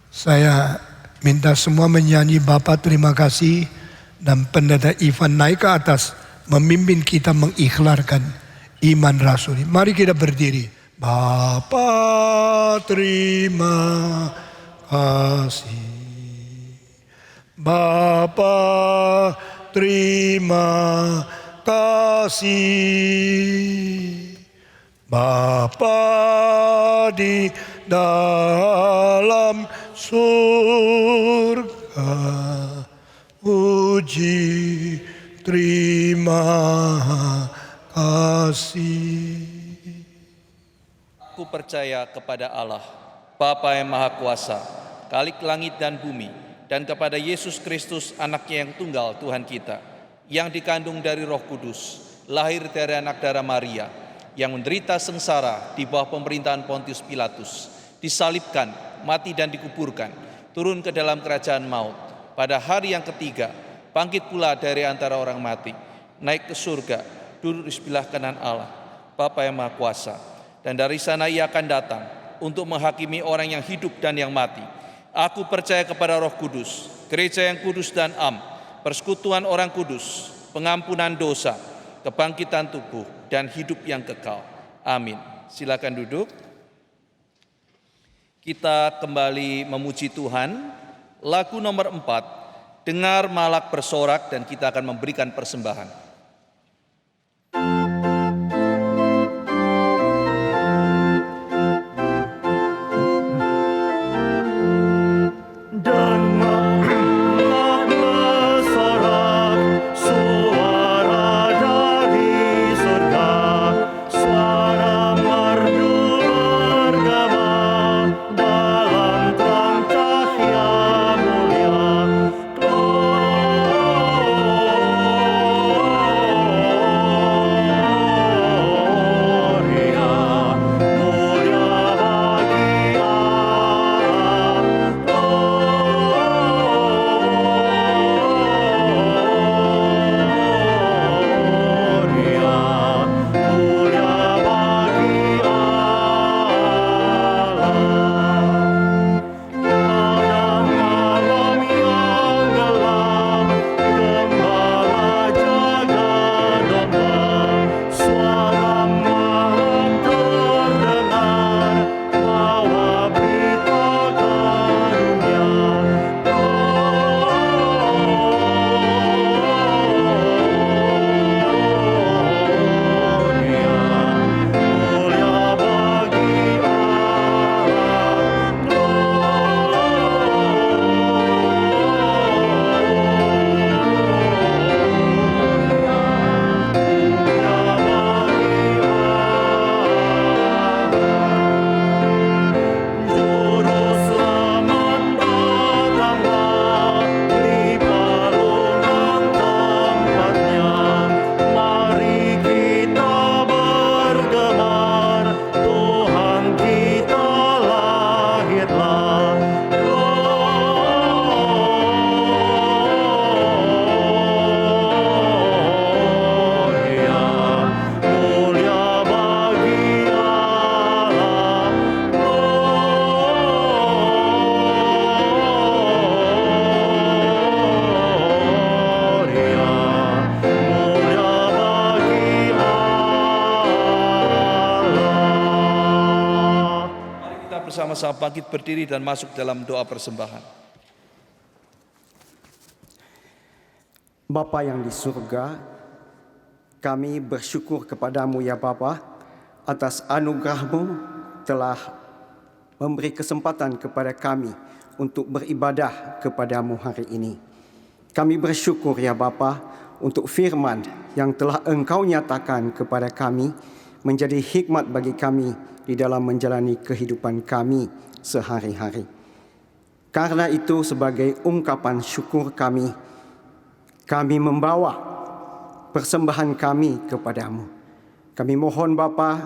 Saya minta semua menyanyi Bapa terima kasih, dan Pendeta Ivan naik ke atas memimpin kita mengikhlarkan iman rasuli. Mari kita berdiri. Bapa terima kasih. Bapa terima kasih. Bapa di dalam surga, puji terima kasih. Aku percaya kepada Allah, Bapa yang Maha Kuasa, Khalik langit dan bumi, dan kepada Yesus Kristus, Anaknya yang tunggal Tuhan kita, yang dikandung dari Roh Kudus, lahir dari anak darah Maria, yang menderita sengsara di bawah pemerintahan Pontius Pilatus, disalibkan, mati dan dikuburkan, turun ke dalam kerajaan maut, pada hari yang ketiga, bangkit pula dari antara orang mati, naik ke surga, duduk di sebelah kanan Allah, Bapa yang Maha Kuasa, dan dari sana Ia akan datang untuk menghakimi orang yang hidup dan yang mati. Aku percaya kepada Roh Kudus, gereja yang kudus dan am, persekutuan orang kudus, pengampunan dosa, kebangkitan tubuh, dan hidup yang kekal. Amin. Silakan duduk. Kita kembali memuji Tuhan. Lagu nomor 4, dengar malak bersorak, dan kita akan memberikan persembahan. Bersama-sama bangkit berdiri dan masuk dalam doa persembahan. Bapa yang di surga, kami bersyukur kepadamu ya Bapa, atas anugerah-Mu telah memberi kesempatan kepada kami untuk beribadah kepadamu hari ini. Kami bersyukur ya Bapa untuk firman yang telah Engkau nyatakan kepada kami menjadi hikmat bagi kami di dalam menjalani kehidupan kami sehari-hari. Karena itu sebagai ungkapan syukur kami membawa persembahan kami kepadamu. Kami mohon Bapa,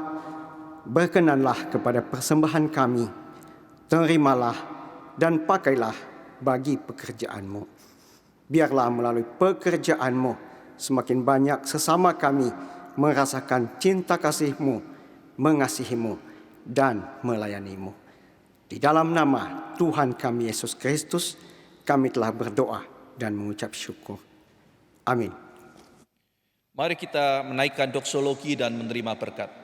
berkenanlah kepada persembahan kami, terimalah dan pakailah bagi pekerjaan-Mu. Biarlah melalui pekerjaan-Mu semakin banyak sesama kami merasakan cinta kasih-Mu, mengasihi-Mu, dan melayani-Mu. Di dalam nama Tuhan kami Yesus Kristus, kami telah berdoa dan mengucap syukur. Amin. Mari kita menaikkan doksologi dan menerima berkat.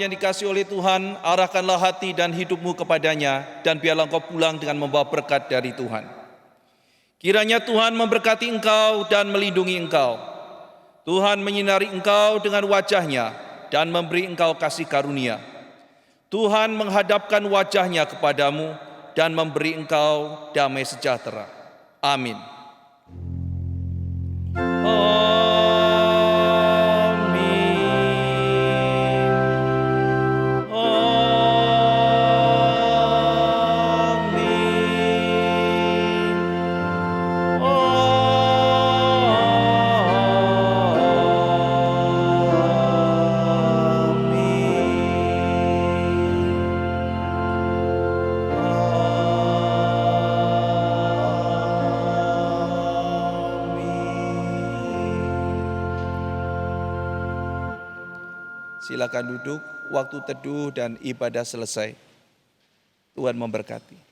Yang dikasihi oleh Tuhan, arahkanlah hati dan hidupmu kepadanya, dan biarlah engkau pulang dengan membawa berkat dari Tuhan. Kiranya Tuhan memberkati engkau dan melindungi engkau. Tuhan menyinari engkau dengan wajah-Nya dan memberi engkau kasih karunia. Tuhan menghadapkan wajah-Nya kepadamu dan memberi engkau damai sejahtera. Amin. Silakan duduk, waktu teduh dan ibadah selesai. Tuhan memberkati.